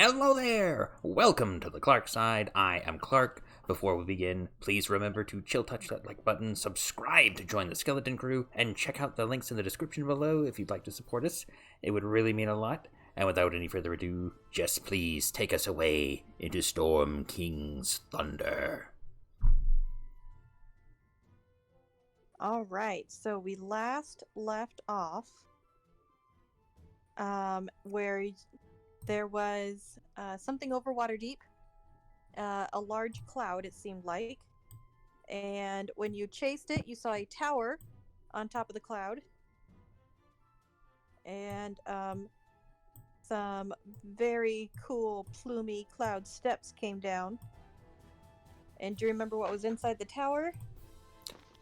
Hello there! Welcome to the Clark Side. I am Clark. Before we begin, please remember to chill touch that like button, subscribe to join the Skeleton Crew, and check out the links in the description below if you'd like to support us. It would really mean a lot. And without any further ado, just please take us away into Storm King's Thunder. All right, so we last left off where there was something over Waterdeep, a large cloud, it seemed like. And when you chased it, you saw a tower on top of the cloud. And some very cool, plumy cloud steps came down. And do you remember what was inside the tower?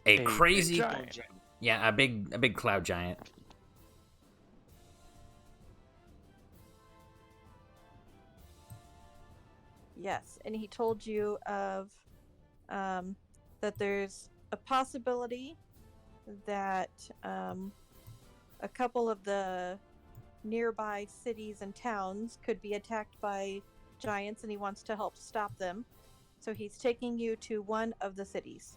A crazy, giant. yeah, a big cloud giant. Yes, and he told you of that there's a possibility that a couple of the nearby cities and towns could be attacked by giants, and he wants to help stop them. So he's taking you to one of the cities.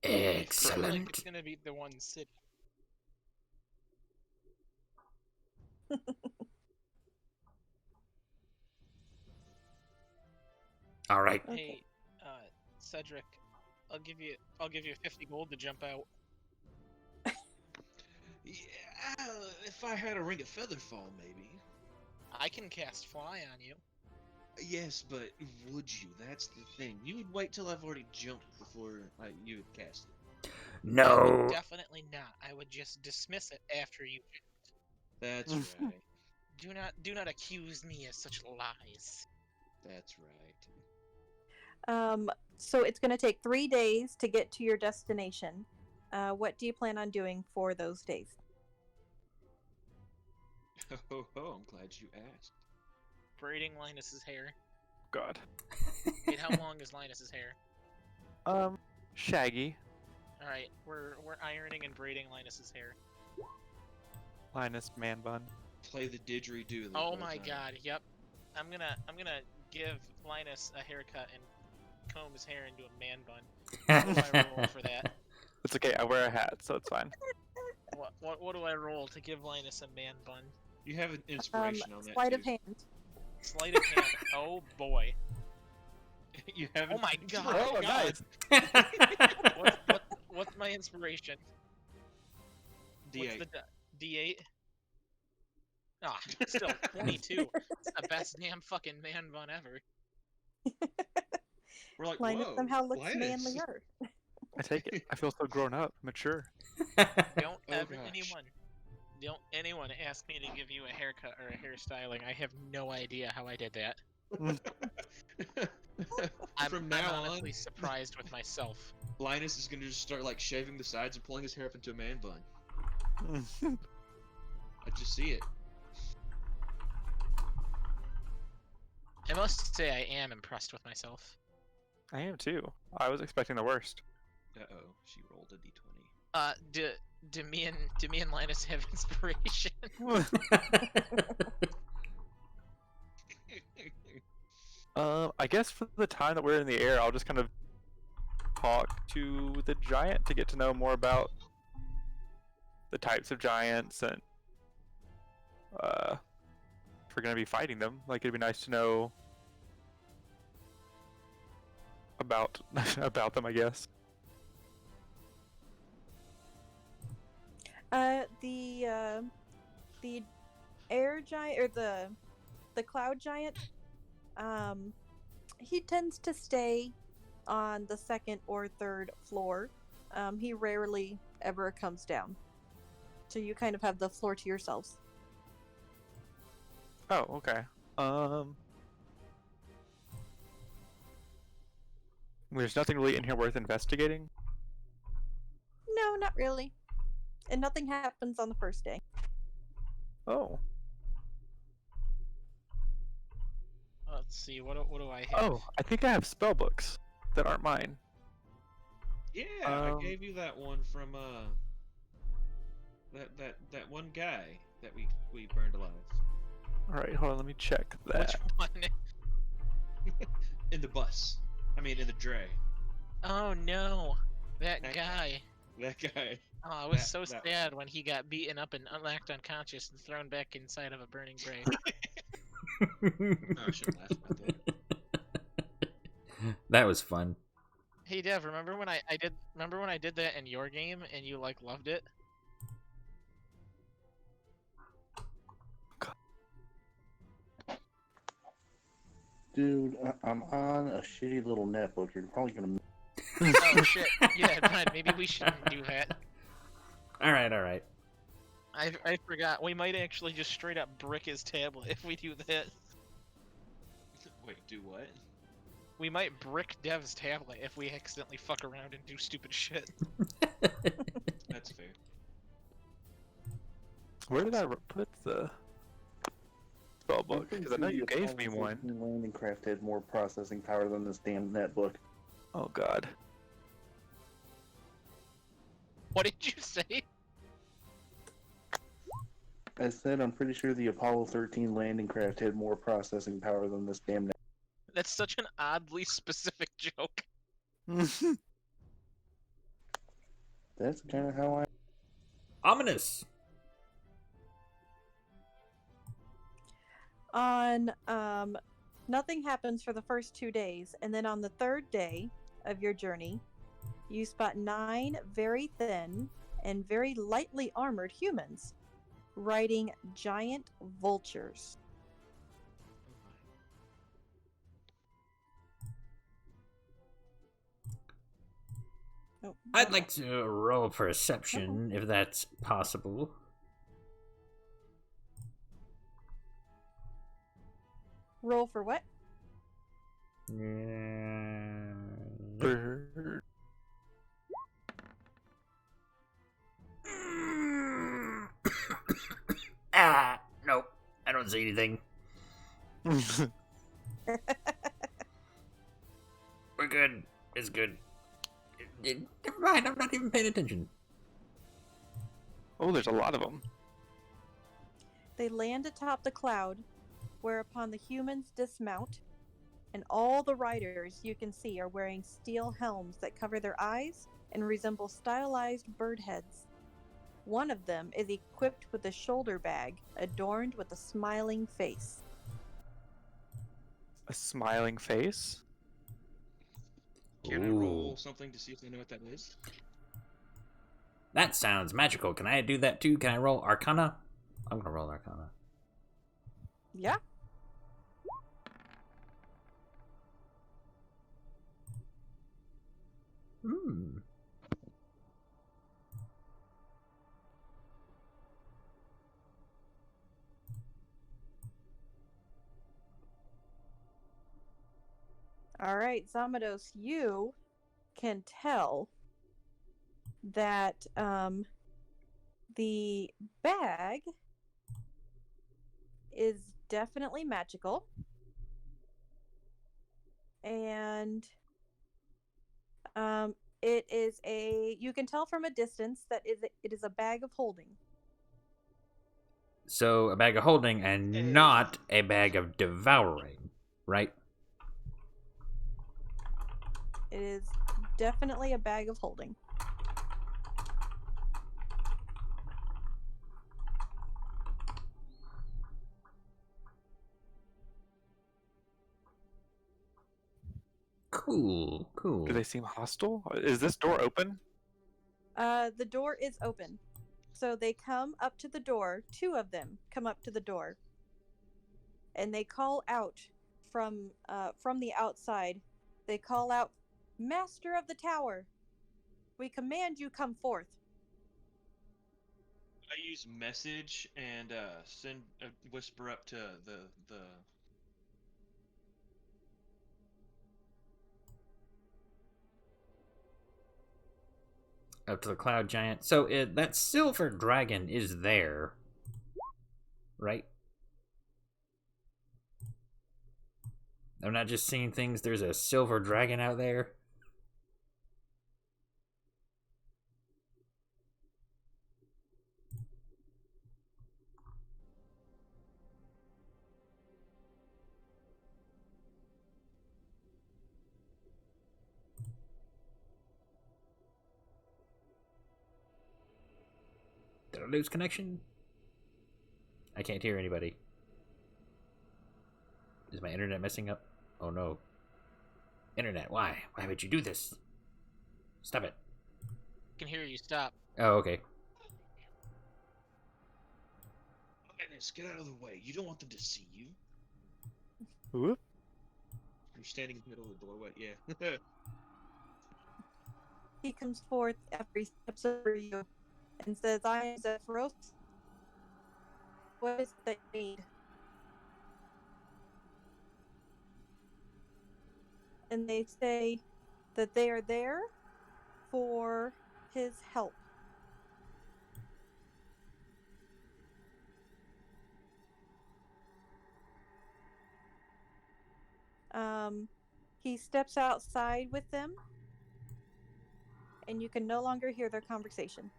Excellent. It's gonna be the one city. All right. Okay. Hey, Cedric, I'll give you 50 gold to jump out. Yeah, if I had a ring of featherfall, maybe. I can cast fly on you. Yes, but would you? That's the thing. You would wait till I've already jumped before you would cast it. I No. would definitely not. I would just dismiss it after you. That's right. Do not accuse me of such lies. That's right. So it's going to take 3 days to get to your destination. What do you plan on doing for those days? Oh, I'm glad you asked. Braiding Linus's hair. God. Wait, how long is Linus's hair? Shaggy. All right, we're ironing and braiding Linus's hair. Linus man bun. Play the didgeridoo. the Oh whole my time. god, yep. I'm gonna give Linus a haircut and comb his hair into a man bun. What do I roll for that? It's okay, I wear a hat, so it's fine. What do I roll to give Linus a man bun? You have an inspiration on that Sleight too. of hand. Sleight of hand. Oh boy. You have. Oh an my god. Oh, inspiration. nice. What's my inspiration? What's D8. the D8? Ah, still 22. It's the best damn fucking man bun ever. We're like, Linus whoa. somehow looks Linus. manlier. I take it. I feel so grown up, mature. Don't Oh, ever gosh. anyone ask me to give you a haircut or a hairstyling. I have no idea how I did that. I'm From now honestly on, surprised with myself. Linus is gonna just start like shaving the sides and pulling his hair up into a man bun. I just see it. I must say I am impressed with myself. I am too. I was expecting the worst. Uh-oh, she rolled a d20. Do me and Linus have inspiration? I guess for the time that we're in the air, I'll just kind of talk to the giant to get to know more about the types of giants and if we're gonna be fighting them. Like, it'd be nice to know about about them, I guess. The air giant or the cloud giant, he tends to stay on the second or third floor. He rarely ever comes down. So you kind of have the floor to yourselves. Oh, okay. There's nothing really in here worth investigating. No, not really. And nothing happens on the first day. Oh. Let's see, what do I have? Oh, I think I have spell books that aren't mine. Yeah, I Um, gave you that one from That one guy that we burned alive Alright, hold on, let me check Which that. one? in the bus. I mean, in the dray. Oh no, that That guy. That guy. Oh, I was That- so that- sad when he got beaten up and knocked unconscious and thrown back inside of a burning grave. Oh, I shouldn't laugh about that. That was fun. Hey Dev, remember when I did that in your game and you like loved it? Dude, I'm on a shitty little netbook. You're probably gonna. Oh shit. Yeah, but maybe we shouldn't do that. All right, all right. I forgot. We might actually just straight up brick his tablet if we do that. Wait, do what? We might brick Dev's tablet if we accidentally fuck around and do stupid shit. That's fair. Where did I put the spell book? Because I know you gave me one. Landing craft had more processing power than this damn netbook. Oh god. What did you say? I said I'm pretty sure the Apollo 13 landing craft had more processing power than this damn net. That's such an oddly specific joke. That's kind of how I. Ominous. On nothing happens for the first 2 days, and then on the third day of your journey, you spot 9 very thin and very lightly armored humans riding giant vultures. Oh, I'd like to roll perception if that's possible. roll for what? Yeah. Bird. Nope. I don't see anything. We're good. It's good. Never mind, I'm not even paying attention. Oh, there's a lot of them. They land atop the cloud, whereupon the humans dismount, and all the riders you can see are wearing steel helms that cover their eyes and resemble stylized bird heads. One of them is equipped with a shoulder bag adorned with a smiling face. A smiling face? Can I Ooh. roll something to see if they know what that is? That sounds magical. Can I do that too? Can I roll Arcana? I'm gonna roll Arcana. Yeah. Hmm. All right, Zamados, you can tell that the bag is definitely magical, and it is a. You can tell from a distance that it is a bag of holding. So a bag of holding and Hey. not a bag of devouring, right? It is definitely a bag of holding. Cool, cool. Do they seem hostile? Is this door open? The door is open. So they come up to the door. 2 of them come up to the door. And they call out from the outside. They call out, "Master of the tower, we command you come forth." I use message and send a whisper up to the Up to the cloud giant. So that silver dragon is there, right? I'm not just seeing things. There's a silver dragon out there. Did I lose connection? I can't hear anybody. Is my internet messing up? Oh no. Internet, why? Why would you do this? Stop it. I can hear you. Stop. Oh, okay. Linus, get out of the way. You don't want them to see you. Whoop. You're standing in the middle of the doorway. Yeah. He comes forth after he steps over you and says, I am Zephyros. What is it that you need? And they say that they are there for his help. He steps outside with them, and you can no longer hear their conversation.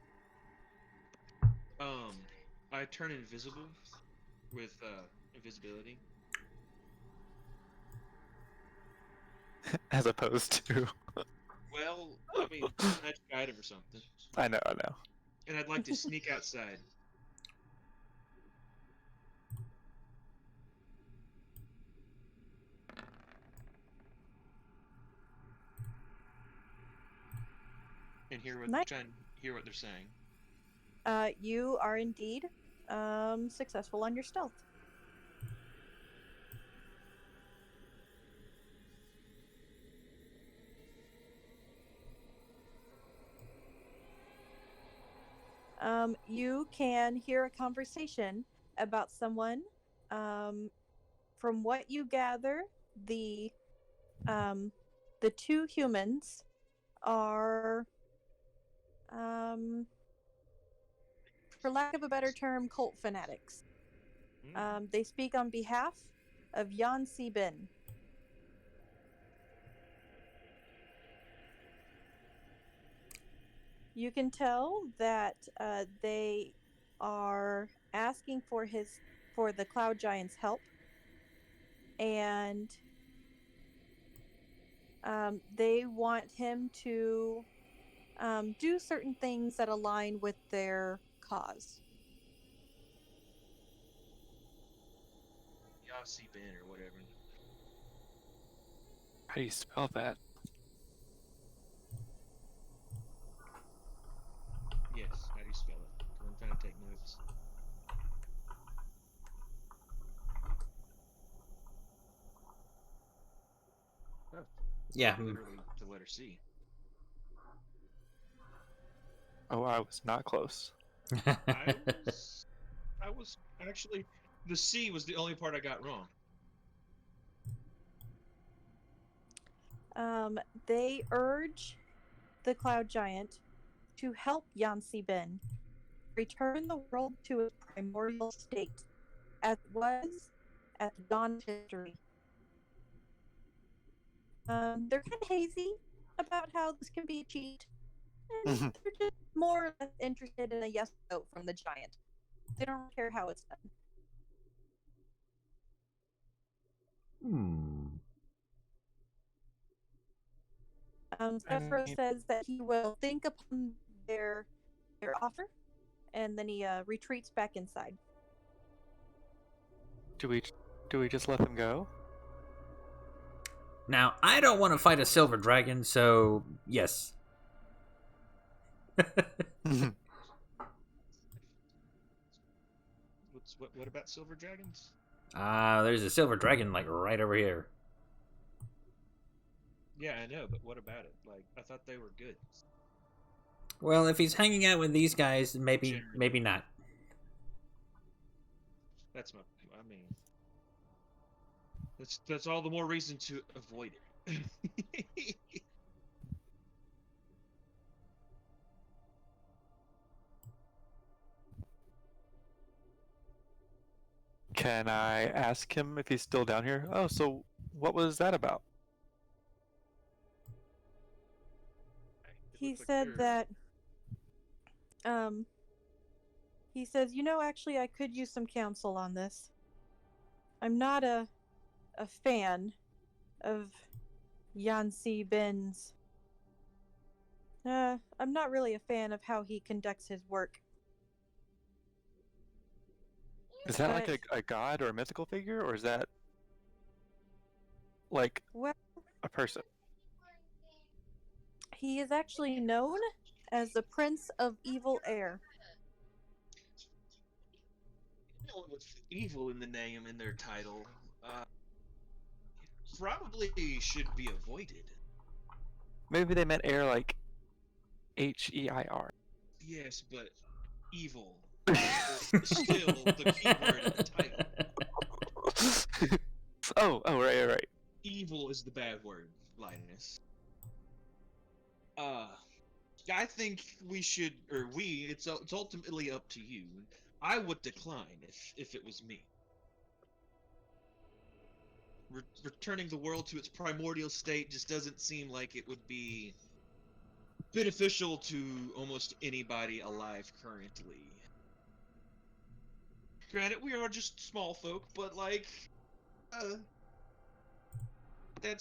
I turn invisible with invisibility. As opposed to. Well, I mean, magic item or something. I know. And I'd like to sneak outside. And Nice. try and hear what they're saying. You are indeed successful on your stealth. You can hear a conversation about someone. From what you gather, the two humans are, for lack of a better term, cult fanatics. They speak on behalf of Jan Sibin. You can tell that they are asking for the Cloud Giant's help, and they want him to do certain things that align with their cause. Yossi Ben or whatever. How do you spell that? Yes, how do you spell it? 'Cause I'm trying to take notes. Oh, Yeah. literally the letter C. Oh, I was not close. I was actually, the C was the only part I got wrong. They urge the Cloud Giant to help Yansi Ben return the world to its primordial state, as it was at the dawn of history. They're kind of hazy about how this can be achieved, and they're just more or less interested in a yes vote from the Giant. They don't care how it's done. Zephyr says that he will think upon their offer, and then he retreats back inside. Do we just let them go? Now, I don't want to fight a silver dragon, so yes. What about silver dragons? There's a silver dragon like right over here. Yeah, I know, but what about it? Like, I thought they were good. Well, if he's hanging out with these guys, maybe Generally. maybe not. That's I mean, that's all the more reason to avoid it. Can I ask him if he's still down here? Oh, so what was that about? He said that he says, actually I could use some counsel on this. I'm not a fan of Yansi Ben's. I'm not really a fan of how he conducts his work. Is that like But- a god or a mythical figure, or is that like Well, a person? he is actually known as the Prince of Evil Air. Anyone with evil in the name in their title probably should be avoided. Maybe they meant air like H-E-I-R. Yes, but evil is still the key word in the title. Oh, right. Evil is the bad word, Linus. I think we should, or it's ultimately up to you. I would decline if it was me. Returning the world to its primordial state just doesn't seem like it would be beneficial to almost anybody alive currently. Granted, we are just small folk, but like, it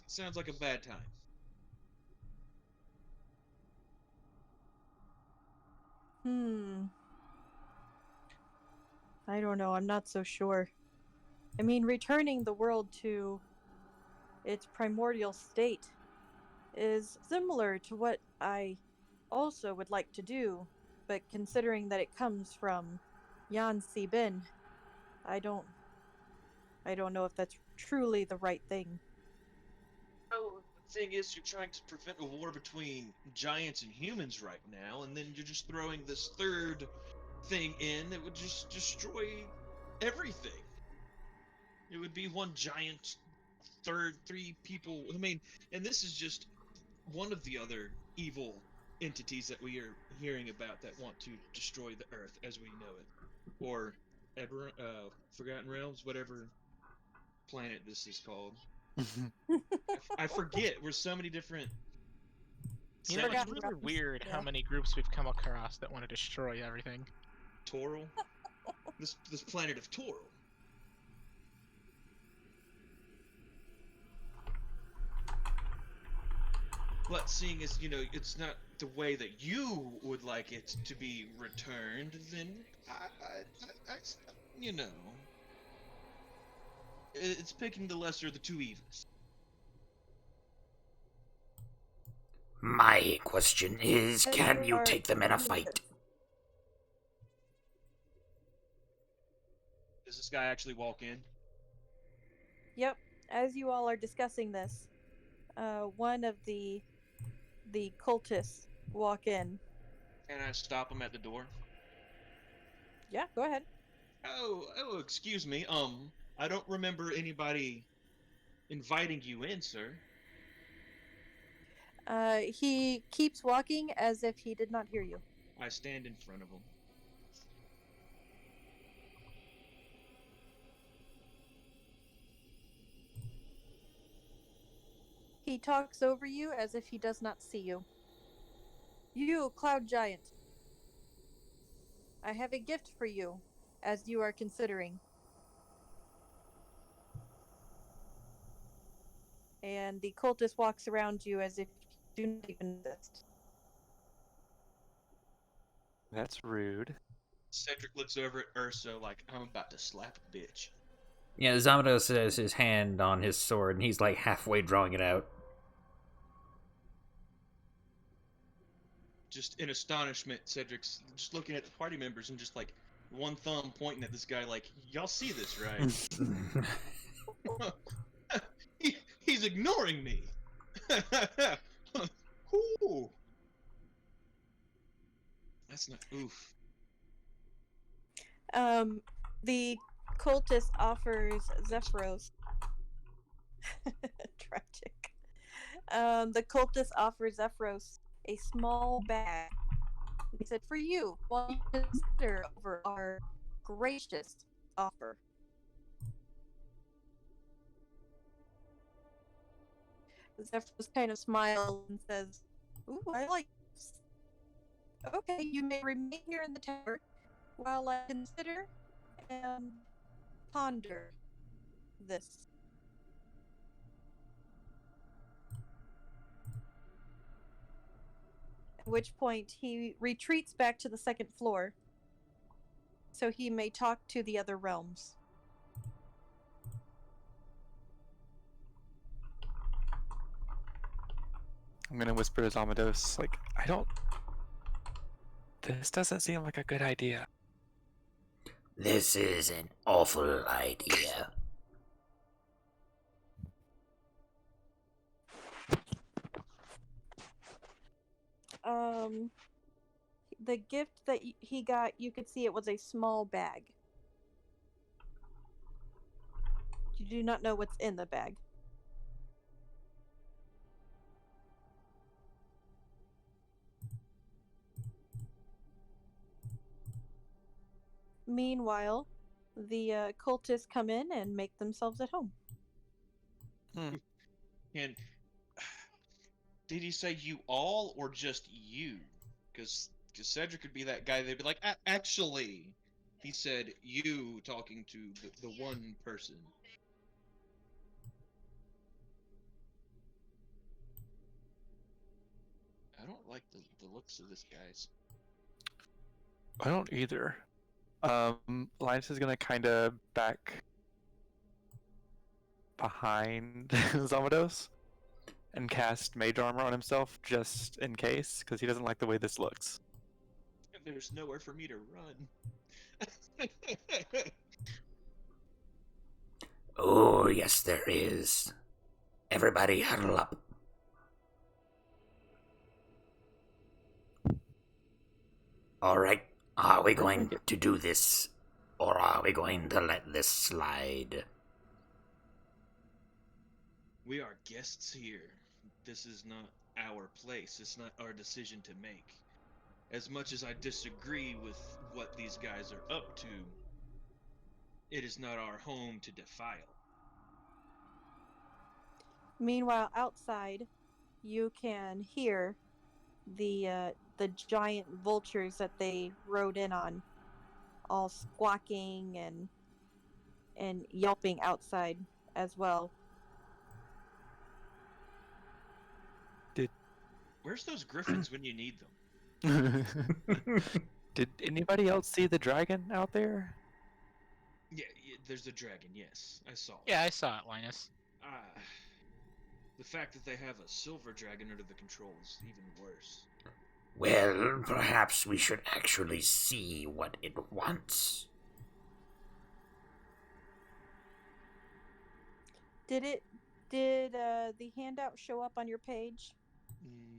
sounds like a bad time. I don't know. I'm not so sure. I mean, returning the world to its primordial state is similar to what I also would like to do, but considering that it comes from Yan Si-bin, I don't know if that's truly the right thing. Well, the thing is, you're trying to prevent a war between giants and humans right now, and then you're just throwing this third thing in that would just destroy everything. It would be one giant three people. I mean, and this is just one of the other evil entities that we are hearing about that want to destroy the Earth as we know it, or Forgotten Realms, whatever planet this is called. I forget. We're so many different. You know, it's Forgotten really Realms, weird how yeah. many groups we've come across that want to destroy everything. Toril. this planet of Toril. But seeing as, it's not the way that you would like it to be returned, then it's picking the lesser of the two evils. My question is, can you take them in a fight? Does this guy actually walk in? Yep. As you all are discussing this, one of the cultists walk in. Can I stop him at the door? Yeah, go ahead. Oh, excuse me. I don't remember anybody inviting you in, sir. He keeps walking as if he did not hear you. I stand in front of him. He talks over you as if he does not see you. You, Cloud Giant. I have a gift for you, as you are considering. And the cultist walks around you as if you do not even exist. That's rude. Cedric looks over at Ursa like, I'm about to slap a bitch. Yeah, Zamados has his hand on his sword, and he's like halfway drawing it out. Just in astonishment, Cedric's just looking at the party members and just like one thumb pointing at this guy like, y'all see this, right? He's ignoring me. Ooh. That's not oof. The cultist offers Zephyros. Tragic. The cultist offers Zephyros a small bag. He said, for you, while you consider over our gracious offer. Zephyros kind of smiles and says, ooh, I like this. Okay, you may remain here in the tower while I consider and ponder this. At which point he retreats back to the second floor, so he may talk to the other realms. I'm gonna whisper to Zamados, like, this doesn't seem like a good idea. This is an awful idea. The gift that he got, you could see it was a small bag. You do not know what's in the bag. Meanwhile, the cultists come in and make themselves at home. And did he say you all or just you? Because Cedric could be that guy. They'd be like, actually, he said you talking to the one person. I don't like the looks of this guy's. I don't either. Linus is gonna kind of back behind Zamados and cast Mage Armor on himself just in case, because he doesn't like the way this looks. There's nowhere for me to run. Oh, yes, there is. Everybody huddle up. Alright, are we going to do this, or are we going to let this slide? We are guests here. This is not our place. It's not our decision to make. As much as I disagree with what these guys are up to, it is not our home to defile. Meanwhile, outside, you can hear the giant vultures that they rode in on, all squawking and yelping outside as well. Where's those griffins when you need them? Did anybody else see the dragon out there? Yeah, there's a dragon, yes. I saw it. Yeah, I saw it, Linus. The fact that they have a silver dragon under the control is even worse. Well, perhaps we should actually see what it wants. Did the handout show up on your page?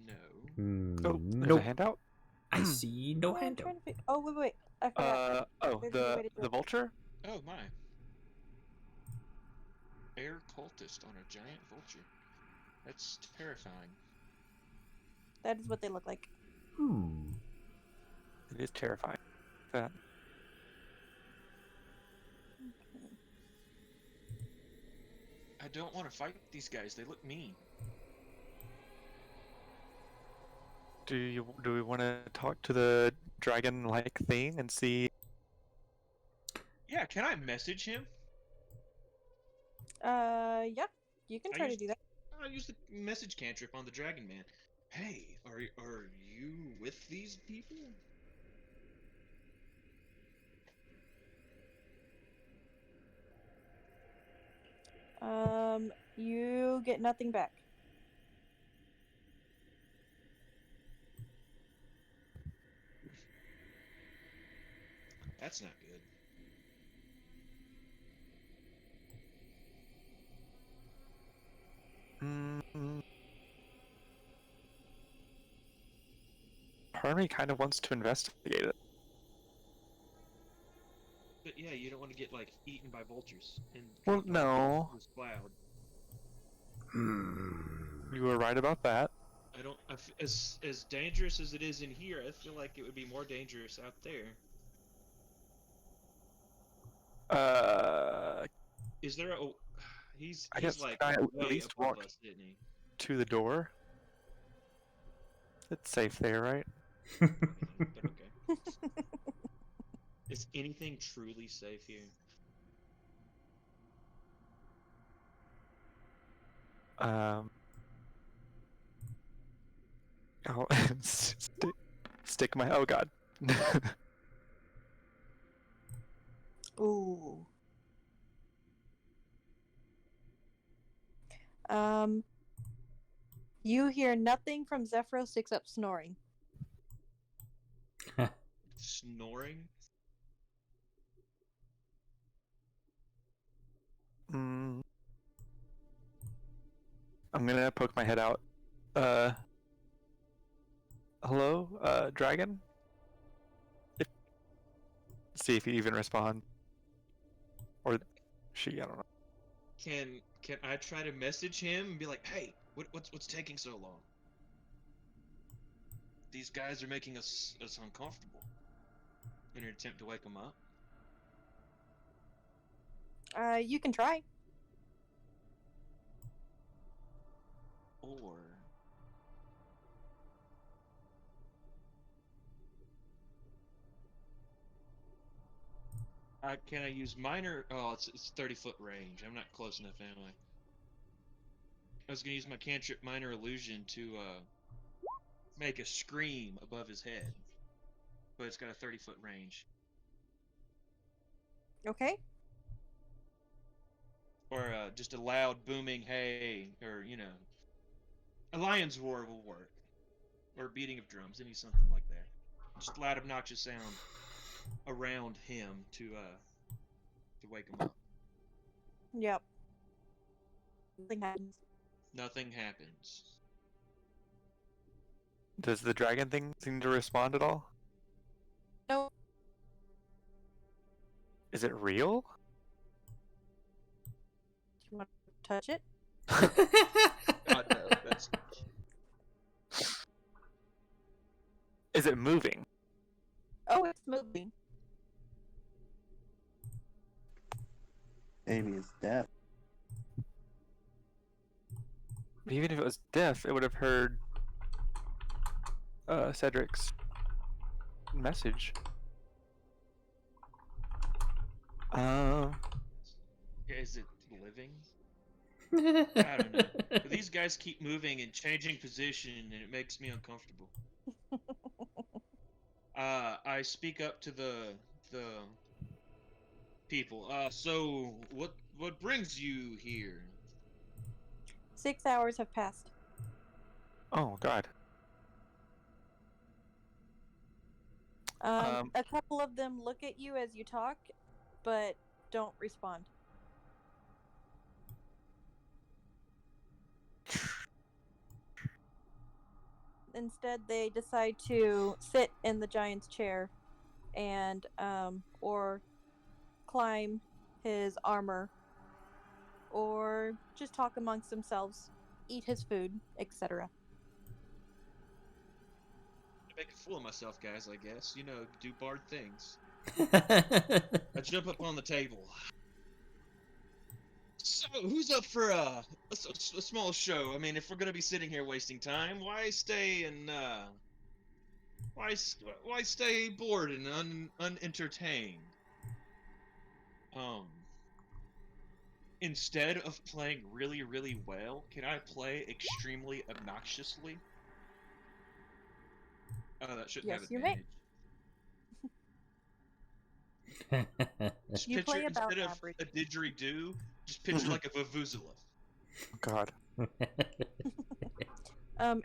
No. Oh, there's Nope. a handout? I see no Oh, I'm handout. trying to oh, wait. I forgot. There's a way to do The it. vulture? Oh my. Air cultist on a giant vulture. That's terrifying. That is what they look like. It is terrifying. That. I don't want to fight these guys. They look mean. Do we want to talk to the dragon-like thing and see? Yeah, can I message him? Yeah, you can I try to used- do that. I'll use the message cantrip on the dragon man. Hey, are you with these people? You get nothing back. That's not good. Part of me kind of wants to investigate it. But yeah, you don't want to get like eaten by vultures. And Well, no. This cloud. You were right about that. I don't. As dangerous as it is in here, I feel like it would be more dangerous out there. Is there a? He's I guess like can I at way least above walk- us, isn't he? To the door. It's safe there, right? But okay. Is anything truly safe here? I'll stick my. Oh God. Ooh. You hear nothing from Zephyros except snoring. Snoring? Mm. I'm gonna poke my head out. Hello, dragon? See if he even responds. Or she, I don't know. Can I try to message him and be like, hey, what's taking so long? These guys are making us uncomfortable. In an attempt to wake them up. You can try. Or can I use minor? Oh, it's 30-foot range. I'm not close enough, am I? I was gonna use my cantrip minor illusion to make a scream above his head, but it's got a 30-foot range. Okay. Or just a loud booming hey, or a lion's roar will work, or beating of drums, something like that. Just loud, obnoxious sound around him to wake him up. Yep. Nothing happens. Nothing happens. Does the dragon thing seem to respond at all? No. Is it real? Do you want to touch it? God, no, that's Is it moving? Oh, it's moving. Maybe it's deaf. Even if it was deaf, it would have heard Cedric's message. Is it living? I don't know. But these guys keep moving and changing position, and it makes me uncomfortable. I speak up to the people. So what brings you here? 6 hours have passed. Oh God. A couple of them look at you as you talk, but don't respond. Instead, they decide to sit in the giant's chair and or climb his armor or just talk amongst themselves, eat his food, etc. Make a fool of myself, guys, I guess. Do bard things. I jump up on the table. So, who's up for a small show? I mean, if we're gonna be sitting here wasting time, why stay and why stay bored and unentertained? Instead of playing really, really well, can I play extremely obnoxiously? Oh, that shouldn't Yes, have you may. advantage. Just You play picture about instead of average. a didgeridoo, just picture like a vuvuzela. God.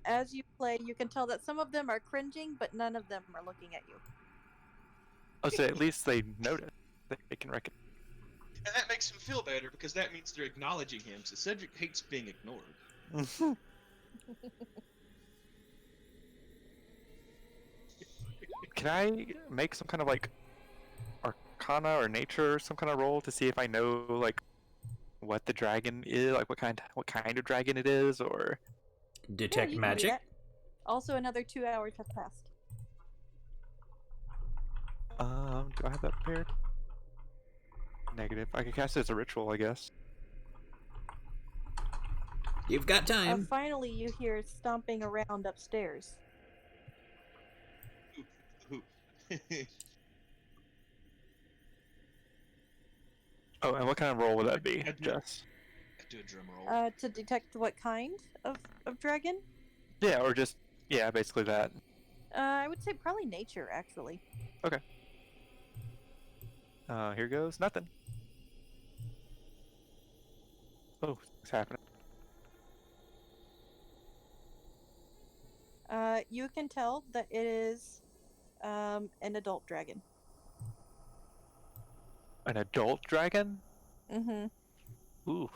As you play, you can tell that some of them are cringing, but none of them are looking at you. Oh, so at least they notice. They can recognize. And that makes him feel better because that means they're acknowledging him. So Cedric hates being ignored. Can I make some kind of like Arcana or Nature or some kind of roll to see if I know like what the dragon is, like what kind of dragon it is, or Detect you can do magic. that. Also, another 2 hours have passed. do I have that prepared? Negative. I can cast it as a ritual, I guess. You've got time. Finally, you hear stomping around upstairs. Oh, and what kind of roll would that be, Jess? Do a drum roll. To detect what kind of dragon? Yeah, or just basically that. I would say probably nature, actually. Okay. Here goes nothing. Oh, it's happening. You can tell that it is an adult dragon. An adult dragon? Mm-hmm. Ooh.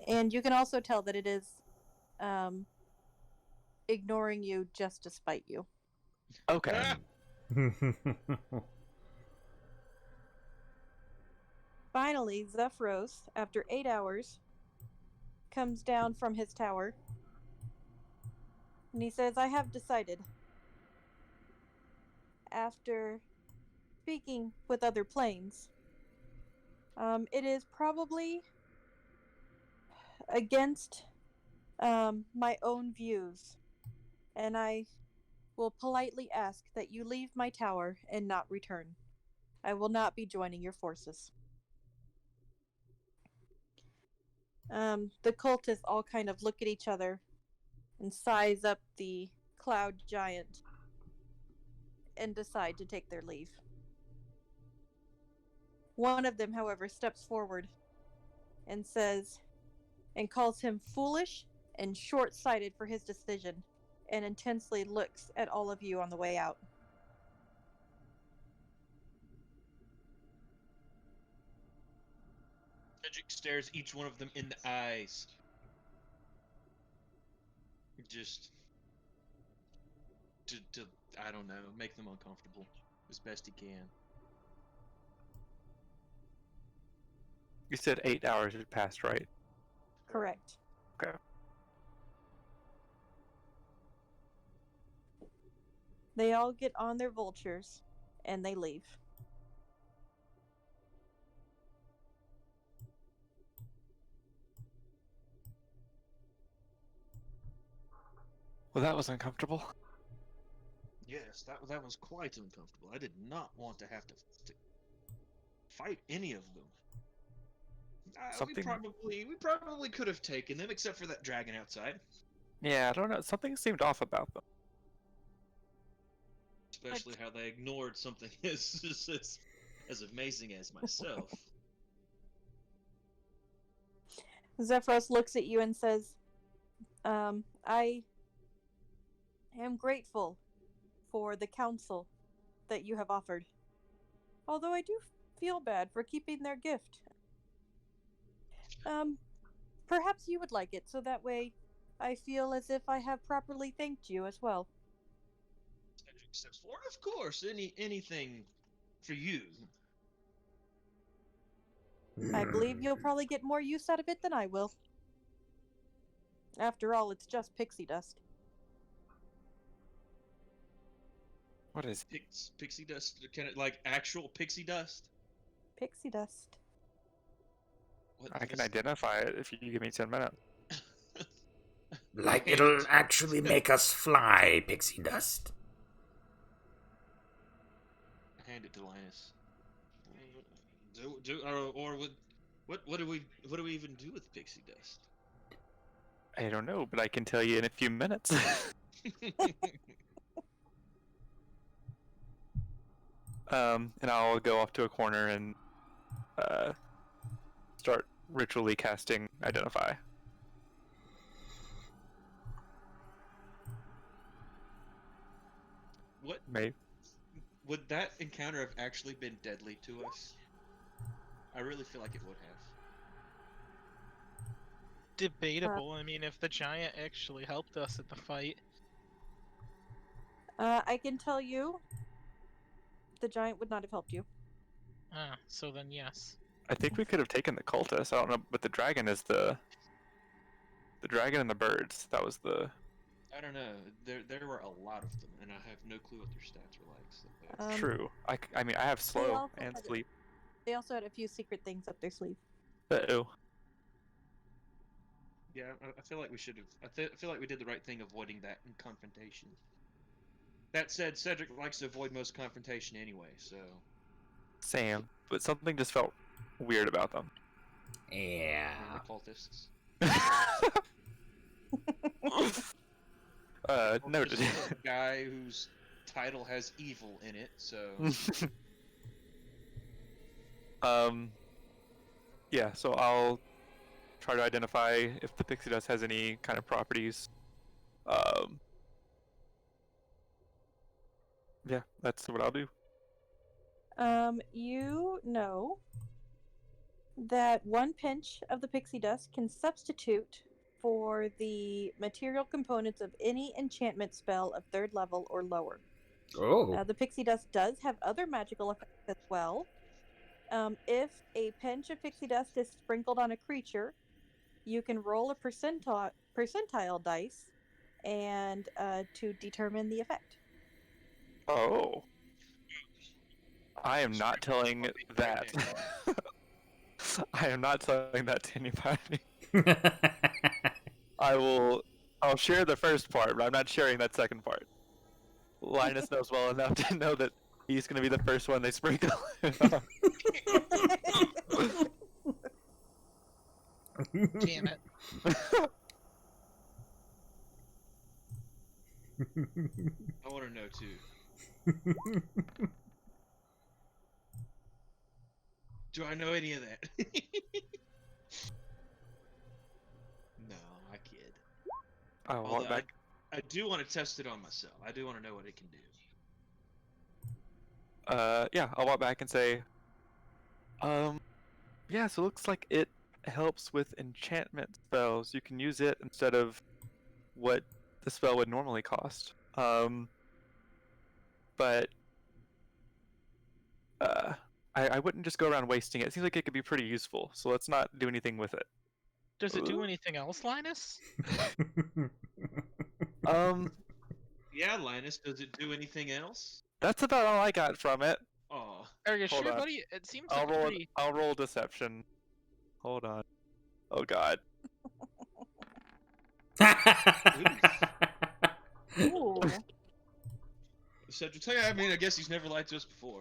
And you can also tell that it is ignoring you just to spite you. Okay. Finally, Zephyros, after 8 hours, comes down from his tower. And he says, I have decided, after speaking with other planes, it is probably against my own views. And I will politely ask that you leave my tower and not return. I will not be joining your forces. The cultists all kind of look at each other and size up the cloud giant and decide to take their leave. One of them, however, steps forward and says, and calls him foolish and short-sighted for his decision, and intensely looks at all of you on the way out. Cedric stares each one of them in the eyes. Just to I don't know, make them uncomfortable as best he can. You said 8 hours had passed, right? Correct. Okay. They all get on their vultures and they leave. Well, that was uncomfortable. Yes, that was quite uncomfortable. I did not want to have to fight any of them. Something- We probably could have taken them, except for that dragon outside. Yeah, I don't know. Something seemed off about them. Especially how they ignored something as amazing as myself. Zephyros looks at you and says, I am grateful for the counsel that you have offered. Although I do feel bad for keeping their gift. Perhaps you would like it, so that way I feel as if I have properly thanked you as well. Cedric steps forward. Of course, anything for you. I believe you'll probably get more use out of it than I will. After all, it's just pixie dust. What is Pixie dust? Can it like actual pixie dust? Pixie dust. What I can is- identify it if you give me 10 minutes. Like it'll actually make us fly, pixie dust. Hand it to Linus. What do we even do with pixie dust? I don't know, but I can tell you in a few minutes. And I'll go off to a corner and start ritually casting Identify. What Maybe. would that encounter have actually been deadly to us? I really feel like it would have. Debatable. I mean, if the giant actually helped us at the fight. I can tell you, the giant would not have helped you. Ah, so then yes. I think we could have taken the cultist. I don't know, but the dragon is the dragon and the birds. That was the. I don't know. There were a lot of them, and I have no clue what their stats were like. So True. I mean, I have slow also and had it. sleep. They also had a few secret things up their sleeve. Uh-oh. yeah, I feel like we should have. I feel like we did the right thing avoiding that in confrontation. That said, Cedric likes to avoid most confrontation anyway, so. Same. But something just felt weird about them. Yeah. And the cultists. Noted. Just a guy whose title has evil in it, so. Yeah, so I'll try to identify if the pixie dust has any kind of properties. Yeah, that's what I'll do. You know that 1 pinch of the pixie dust can substitute for the material components of any enchantment spell of 3rd level or lower. Oh. The pixie dust does have other magical effects as well. If a pinch of pixie dust is sprinkled on a creature, you can roll a percentile dice and to determine the effect. Oh. I am not telling that. I am not telling that to anybody. I'll share the first part, but I'm not sharing that second part. Linus knows well enough to know that he's gonna be the first one they sprinkle. Damn it. I want to know too. Do I know any of that? No, I kid. I'll Although walk back. I do want to test it on myself. I do want to know what it can do. Yeah, I'll walk back and say, yeah, so it looks like it helps with enchantment spells. You can use it instead of what the spell would normally cost. But I wouldn't just go around wasting it. It seems like it could be pretty useful, so let's not do anything with it. Does it do anything else, Linus? Yeah, Linus, does it do anything else? That's about all I got from it. Oh, Are you Hold sure, on. buddy? It seems I'll like a roll. pretty... I'll roll deception. Hold on. Oh God. Ooh. Cedric, I mean, I guess he's never lied to us before.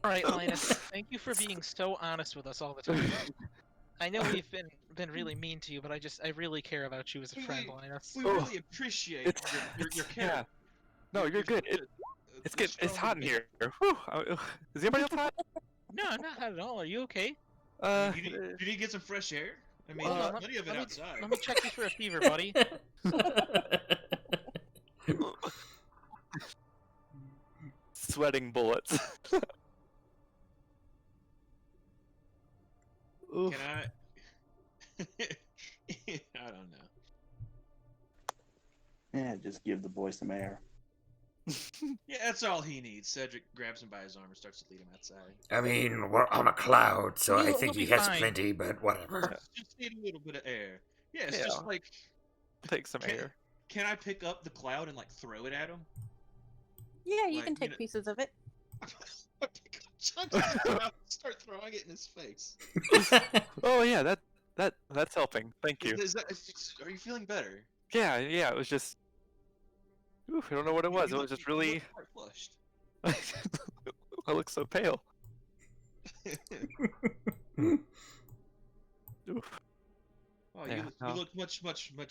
All right, Linus. Thank you for being so honest with us all the time. I know we've been really mean to you, but I really care about you as a friend, Linus. We Oh. really appreciate your care. Yeah. No, you're good. It's hot in here. Whew. Is anybody else hot? No, I'm not hot at all. Are you okay? Did he get some fresh air? I mean, Well, plenty of it let me- outside. Let me check you for a fever, buddy. Sweating bullets. Oof. Can I? I don't know. Yeah, just give the boy some air. Yeah, that's all he needs. Cedric grabs him by his arm and starts to lead him outside. I mean, we're on a cloud, so I He'll think he be has fine. plenty, but whatever. Just need a little bit of air. Yeah, it's Yeah. just like, Take some Can- air. can I pick up the cloud and like throw it at him? Yeah, you Like, can you take know- pieces of it. I pick up chunks of the cloud and start throwing it in his face. Oh yeah, that's helping. Thank you. Are you feeling better? Yeah, it was just. Oof, I don't know what it was. It was just really. look quite flushed. I look so pale. Oof. Oh, Yeah, you no. look much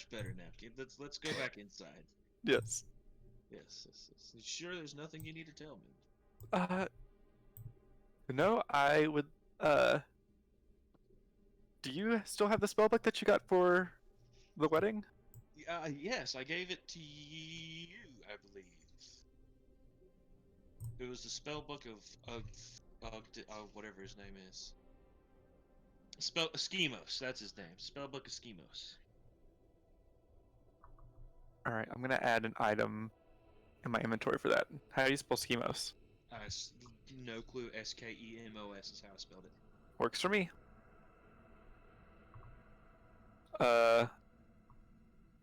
better now. Okay, let's go back inside. Yes. Yes. You sure there's nothing you need to tell me? No, I would. Do you still have the spellbook that you got for the wedding? Yes, I gave it to you, I believe. It was the spell book of whatever his name is. Schemos, that's his name. Spell book of Schemos. All right, I'm gonna add an item in my inventory for that. How do you spell schemos? No clue. Skemos is how I spelled it. Works for me.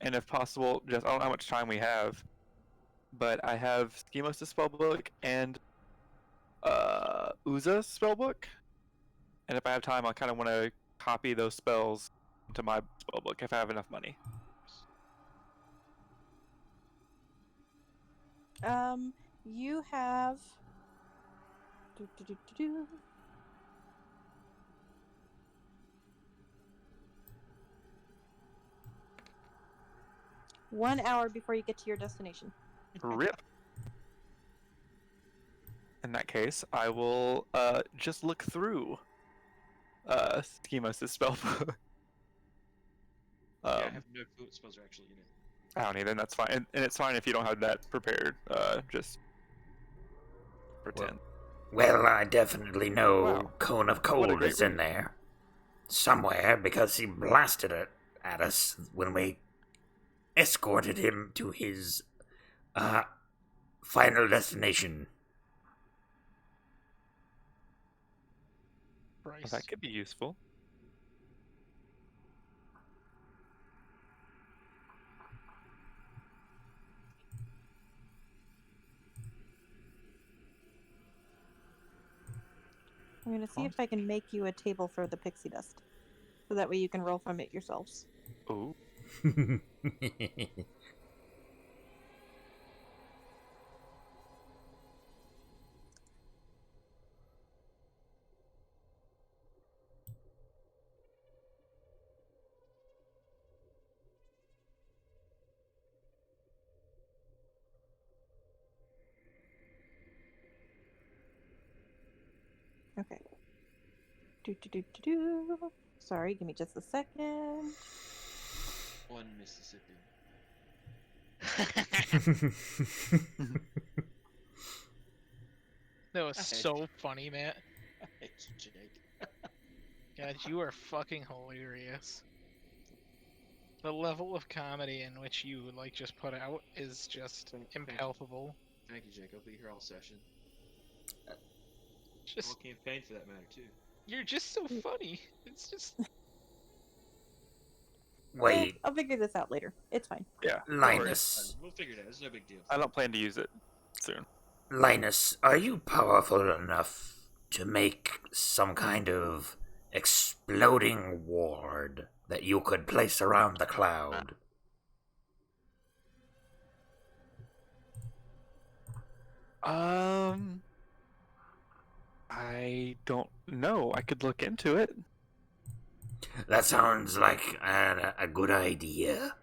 And if possible, just I don't know how much time we have, but I have Schemos' spellbook and Uza's spellbook, and if I have time, I kind of want to copy those spells into my spellbook if I have enough money. You have. 1 hour before you get to your destination. Rip. In that case, I will just look through Schemos' spellbook. Yeah, I have no clue what spells are actually in it. I don't either, and that's fine. And it's fine if you don't have that prepared. Just pretend. Well, I definitely know Wow. Cone of What a Cold great is in read. there. Somewhere, because he blasted it at us when we escorted him to his, final destination. Well, Bryce. that could be useful. I'm gonna see if I can make you a table for the pixie dust, so that way you can roll from it yourselves. Ooh. Okay. Do. Sorry, give me just a second. One Mississippi. That was Okay. so funny, Matt. I hate you, Jake. God, you are fucking hilarious. The level of comedy in which you like just put out is just Thank you. impalpable. Thank you, Jake. I'll be here all session. All Just campaign for that matter, too. you're just so funny. It's just Wait, I'll figure this out later. It's fine. Yeah. no worries. Linus. We'll figure it out. It's no big deal. I don't plan to use it soon. Linus, are you powerful enough to make some kind of exploding ward that you could place around the cloud? I don't know. I could look into it. That sounds like a good idea,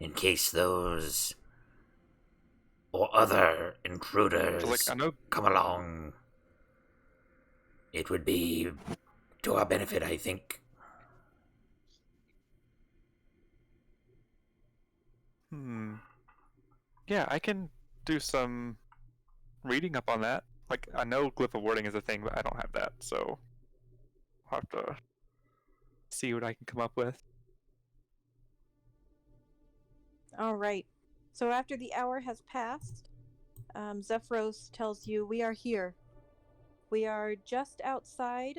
in case those or other intruders Like I know. come along. It would be to our benefit, I think. Yeah, I can do some reading up on that. Like I know glyph of warding is a thing, but I don't have that, so I'll have to see what I can come up with. All right. So after the hour has passed, Zephyros tells you we are here. We are just outside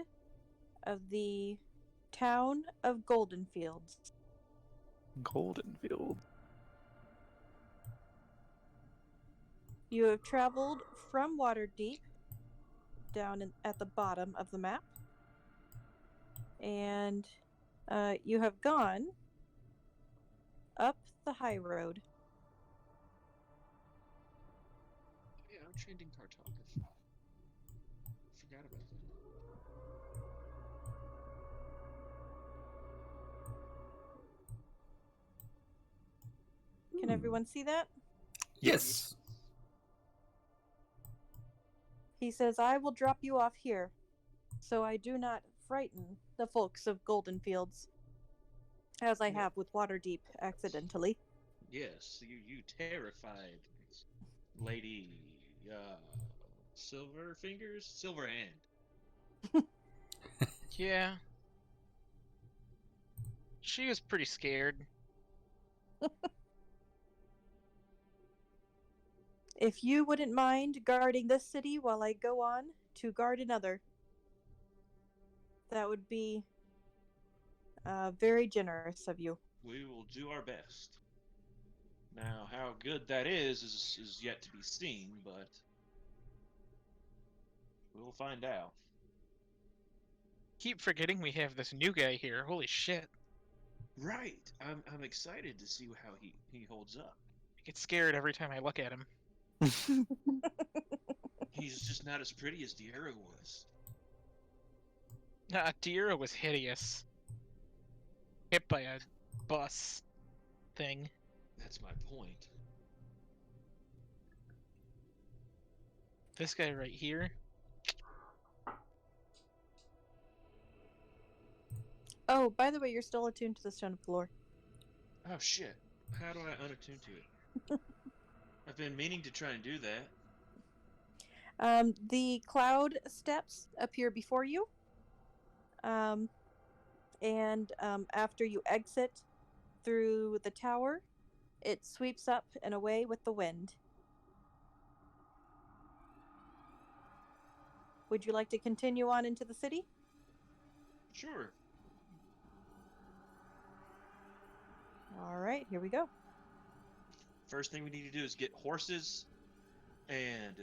of the town of Goldenfields. Goldenfield. You have traveled from Waterdeep down at the bottom of the map, and you have gone up the high road. Yeah, I'm trained in cartography. Forgot about that. Can everyone see that? Yes. He says, I will drop you off here, so I do not frighten the folks of Goldenfields, as I have with Waterdeep accidentally. Yes, you terrified Lady Silverhand. yeah. She was pretty scared. If you wouldn't mind guarding this city while I go on to guard another, that would be very generous of you. We will do our best. Now, how good that is yet to be seen, but we'll find out. Keep forgetting we have this new guy here. Holy shit. Right. I'm excited to see how he holds up. I get scared every time I look at him. He's just not as pretty as Diero was. Nah, Diero was hideous. Hit by a bus thing. That's my point. This guy right here, Oh, by the way, you're still attuned to the Stone of Galore. Oh shit! How do I unattune to it? I've been meaning to try and do that. The cloud steps appear before you. And after you exit through the tower, it sweeps up and away with the wind. Would you like to continue on into the city? Sure. All right, here we go. First thing we need to do is get horses and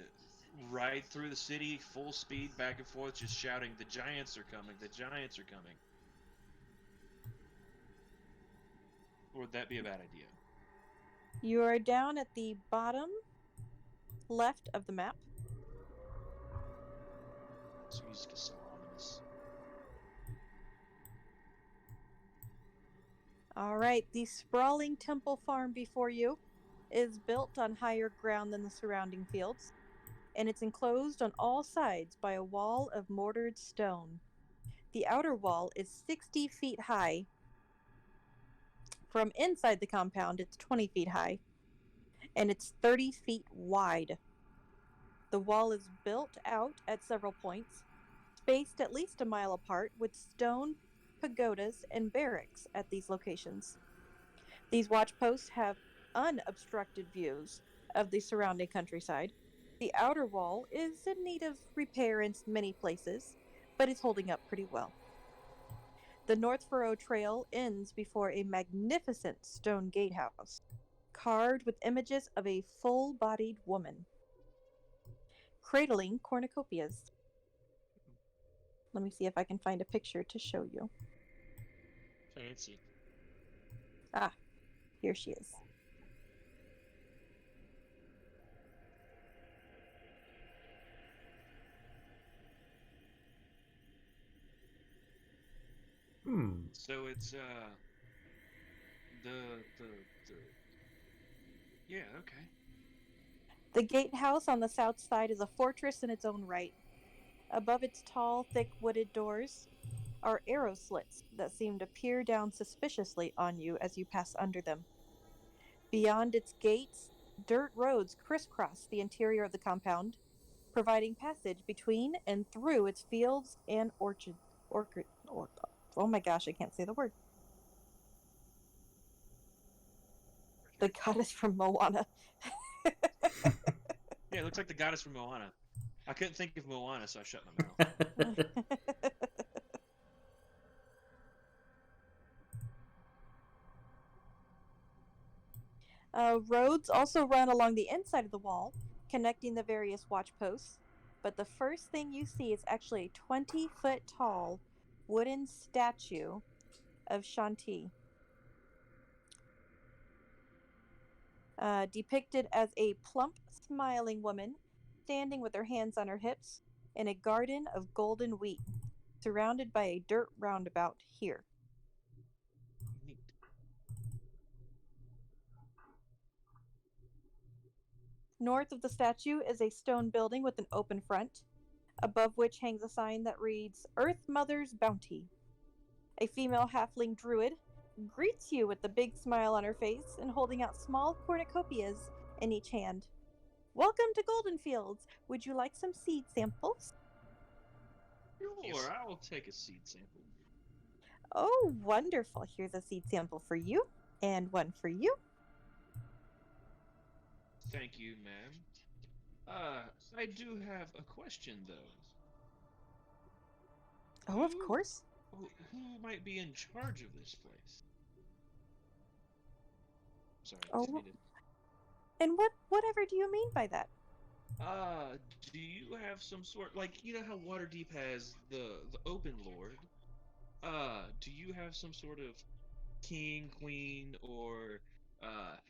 ride through the city full speed back and forth, just shouting, "The giants are coming! The giants are coming!" Or would that be a bad idea? You are down at the bottom left of the map. This music is so ominous. All right, the sprawling temple farm before you is built on higher ground than the surrounding fields, and it's enclosed on all sides by a wall of mortared stone. The outer wall is 60 feet high. From inside the compound, it's 20 feet high, and it's 30 feet wide. The wall is built out at several points, spaced at least a mile apart, with stone pagodas and barracks at these locations. These watch posts have unobstructed views of the surrounding countryside. The outer wall is in need of repair in many places, but it's holding up pretty well. The North Furrow Trail ends before a magnificent stone gatehouse, carved with images of a full-bodied woman, cradling cornucopias. Let me see if I can find a picture to show you. Fancy. Ah, here she is. So it's the yeah, okay. The gatehouse on the south side is a fortress in its own right. Above its tall, thick wooded doors are arrow slits that seem to peer down suspiciously on you as you pass under them. Beyond its gates, dirt roads crisscross the interior of the compound, providing passage between and through its fields and oh my gosh, I can't say the word. The goddess from Moana. Yeah, it looks like the goddess from Moana. I couldn't think of Moana, so I shut my mouth. Roads also run along the inside of the wall, connecting the various watch posts. But the first thing you see is actually a 20-foot tall wooden statue of Shanti, depicted as a plump, smiling woman standing with her hands on her hips in a garden of golden wheat, surrounded by a dirt roundabout here. Neat. North of the statue is a stone building with an open front, above which hangs a sign that reads, Earth Mother's Bounty. A female halfling druid greets you with a big smile on her face and holding out small cornucopias in each hand. Welcome to Golden Fields. Would you like some seed samples? Sure, I will take a seed sample. Oh, wonderful. Here's a seed sample for you, and one for you. Thank you, ma'am. I do have a question, though. Oh, of course. Who might be in charge of this place? Sorry, Oh. just needed... And whatever do you mean by that? Do you have some sort, like, you know how Waterdeep has the Open Lord? Do you have some sort of king, queen, or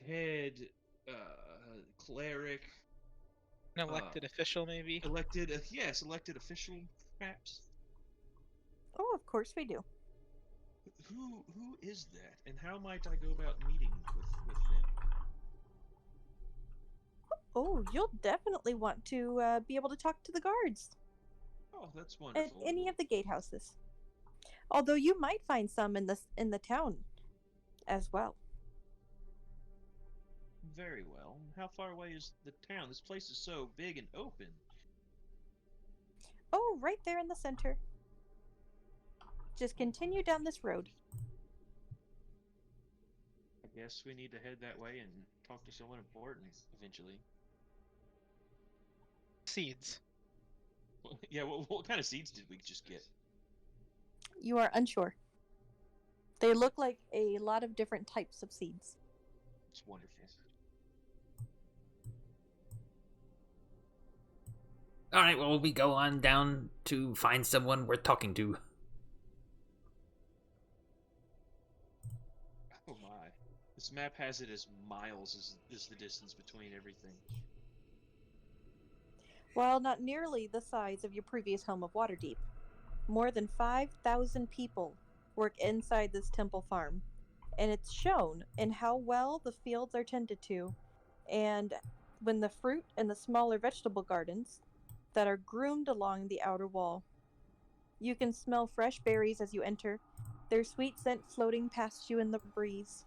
head cleric? An elected official, maybe? Elected official, perhaps? Oh, of course we do. Who is that, and how might I go about meeting with them? Oh, you'll definitely want to be able to talk to the guards Oh, that's at wonderful. any of the gatehouses. Although you might find some in the town as well. Very well. How far away is the town? This place is so big and open. Oh, right there in the center. Just continue down this road. I guess we need to head that way and talk to someone important eventually. Seeds. Yeah, what kind of seeds did we just get? You are unsure. They look like a lot of different types of seeds. It's wonderful. All right, well, we go on down to find someone worth talking to. Oh my. This map has it as miles is the distance between everything. While not nearly the size of your previous home of Waterdeep, more than 5,000 people work inside this temple farm, and it's shown in how well the fields are tended to, and when the fruit and the smaller vegetable gardens that are groomed along the outer wall. You can smell fresh berries as you enter, their sweet scent floating past you in the breeze.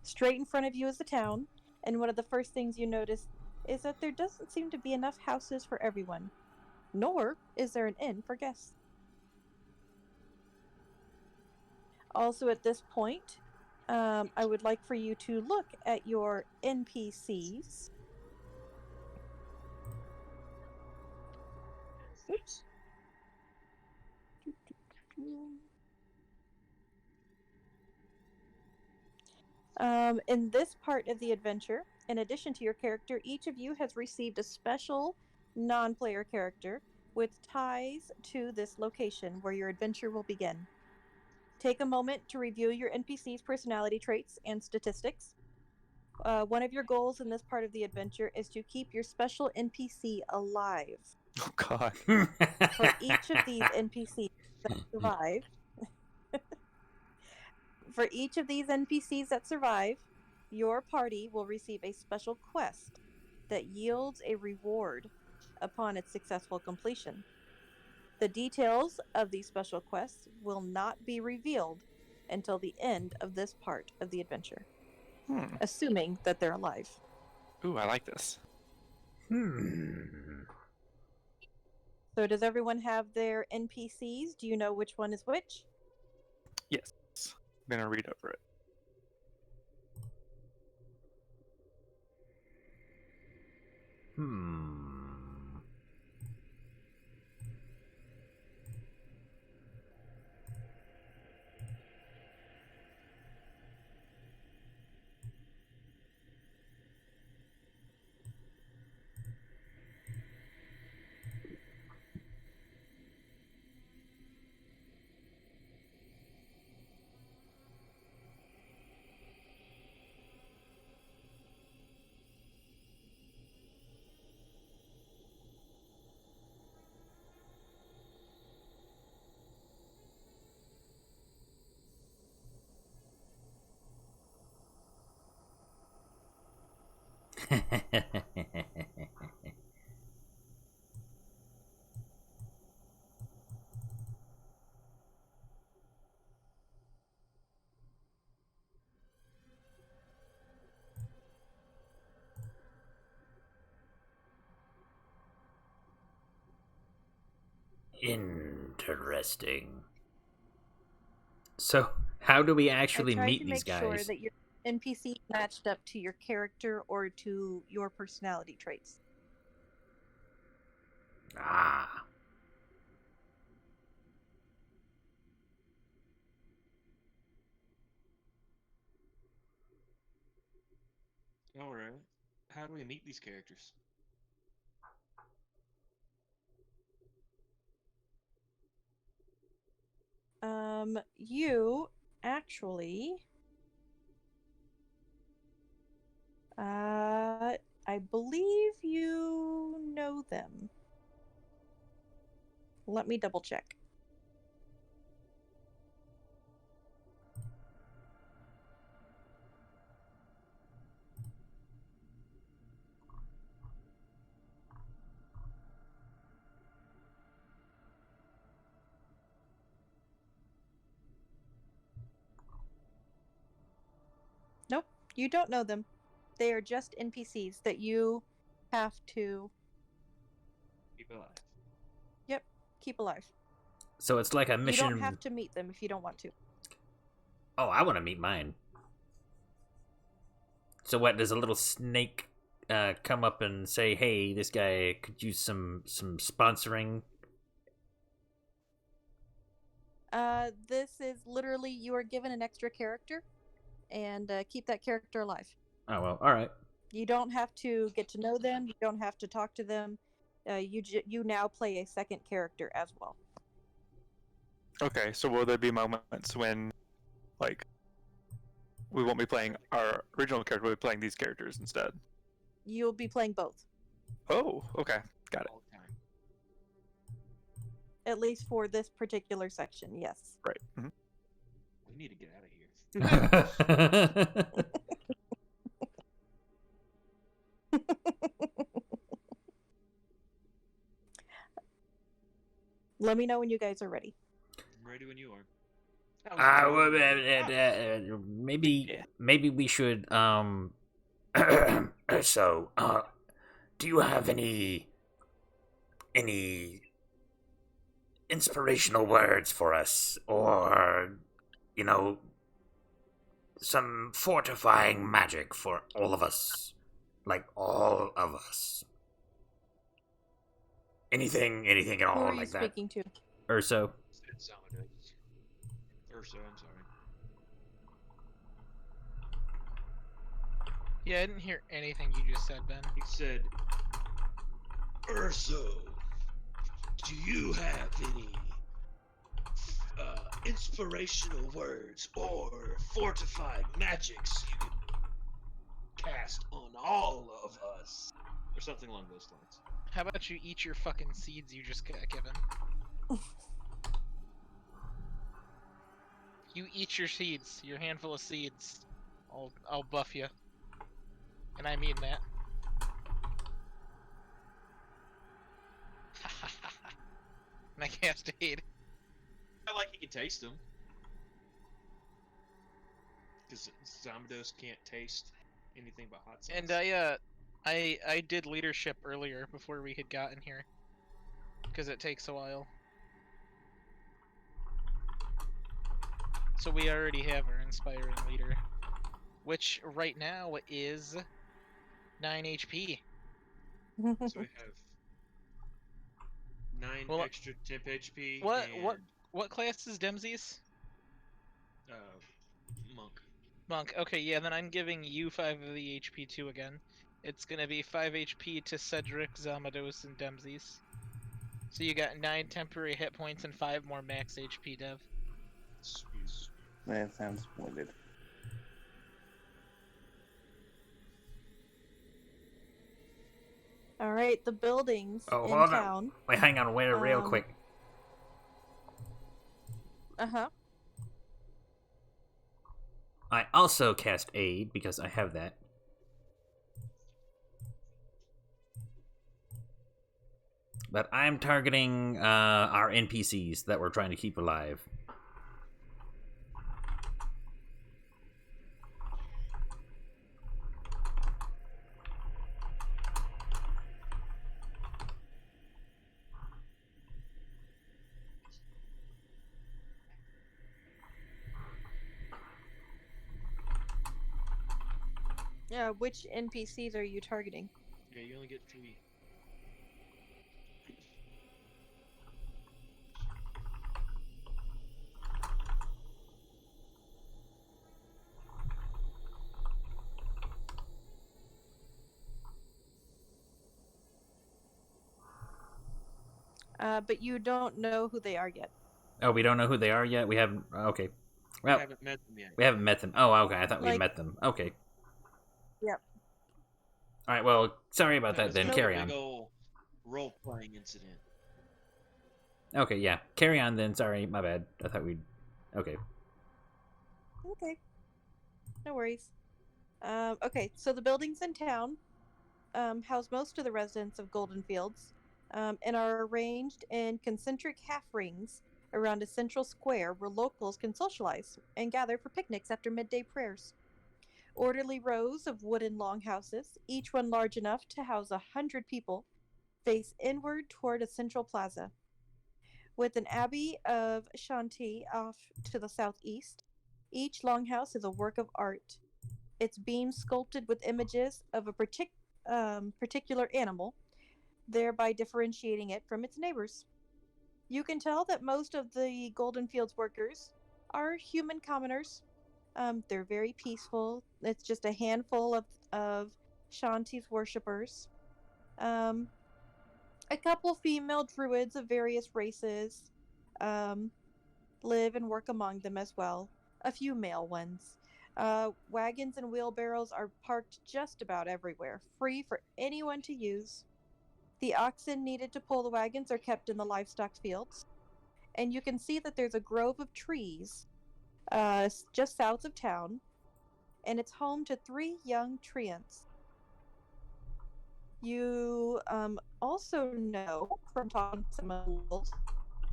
Straight in front of you is the town, and one of the first things you notice is that there doesn't seem to be enough houses for everyone, nor is there an inn for guests. Also, at this point, I would like for you to look at your NPCs. Oops. In this part of the adventure, in addition to your character, each of you has received a special non-player character with ties to this location where your adventure will begin. Take a moment to review your NPC's personality traits and statistics. One of your goals in this part of the adventure is to keep your special NPC alive. Oh God. For each of these NPCs that survive, your party will receive a special quest that yields a reward upon its successful completion. The details of these special quests will not be revealed until the end of this part of the adventure, assuming that they're alive. Ooh, I like this. So does everyone have their NPCs? Do you know which one is which? Yes. I'm gonna read over it. Interesting. So, how do we actually I tried meet to these make sure guys? that your NPC matched up to your character or to your personality traits. Ah. Alright. How do we meet these characters? You actually, I believe you know them. Let me double check. You don't know them. They are just NPCs that you have to Keep alive. keep alive. So it's like a You mission. don't have to meet them if you don't want to. Oh, I want to meet mine. So what? Does a little snake come up and say, "Hey, this guy could use some sponsoring"? This is literally you are given an extra character, and keep that character alive. Oh well, all right. You don't have to get to know them. You don't have to talk to them. You now play a second character as well. Okay, so will there be moments when, like, we won't be playing our original character, we'll be playing these characters instead? You'll be playing both, Oh, okay, got it. All the time. at least for this particular section. Yes. Right. Mhm. We need to get out of here. Let me know when you guys are ready. I'm ready when you are. How's Well, it going? maybe we should so do you have any inspirational words for us, or some fortifying magic for all of us, like all of us? Anything at Who all are you like that? speaking to? Urso. Said Zamados. Urso, I'm sorry. Yeah, I didn't hear anything you just said, Ben. He said, Urso, do you have any inspirational words or fortifying magics you can cast on all of us? Or something along those lines. How about you eat your fucking seeds you just got given? You eat your seeds, your handful of seeds. I'll buff you. And I mean that. And I cast aid. I like you can taste them. Because Zamados can't taste anything but hot sauce. And I did leadership earlier before we had gotten here. Because it takes a while. So we already have our inspiring leader. Which right now is 9 HP. So we have 9 Well, extra temp HP. What class is Dempsey's? Monk. Monk. Okay, yeah, then I'm giving you 5 of the HP too again. It's gonna be 5 HP to Cedric, Zamados, and Dempsey's. So you got 9 temporary hit points and 5 more max HP, Dev. Squeeze. That sounds splendid. All right, the buildings Oh, in hold on. town. Wait, hang on, wait, real Um, quick. Uh-huh. I also cast aid because I have that. But I'm targeting our NPCs that we're trying to keep alive. Yeah, which NPCs are you targeting? Yeah, you only get 3. But you don't know who they are yet. Oh, we don't know who they are yet? We haven't... Okay. Well, I haven't met them yet. we haven't met them. Oh, okay, I thought we Like- met them. Okay. Yep. Alright, well, sorry about that It's then. like Carry a on. big ol' role-playing incident. Okay, yeah. Carry on then. Sorry, my bad. I thought we'd... Okay. Okay. No worries. Okay, so the buildings in town house most of the residents of Golden Fields and are arranged in concentric half rings around a central square where locals can socialize and gather for picnics after midday prayers. Orderly rows of wooden longhouses, each one large enough to house 100 people, face inward toward a central plaza. With an abbey of Shanti off to the southeast, each longhouse is a work of art, its beams sculpted with images of a particular animal, thereby differentiating it from its neighbors. You can tell that most of the Golden Fields workers are human commoners. They're very peaceful. It's just a handful of Shanti's worshippers. Um, a couple female druids of various races um, live and work among them as well. A few male ones. Wagons and wheelbarrows are parked just about everywhere, free for anyone to use. The oxen needed to pull the wagons are kept in the livestock fields. And you can see that there's a grove of trees just south of town, and it's home to 3 young treants. You also know from talking to some of the locals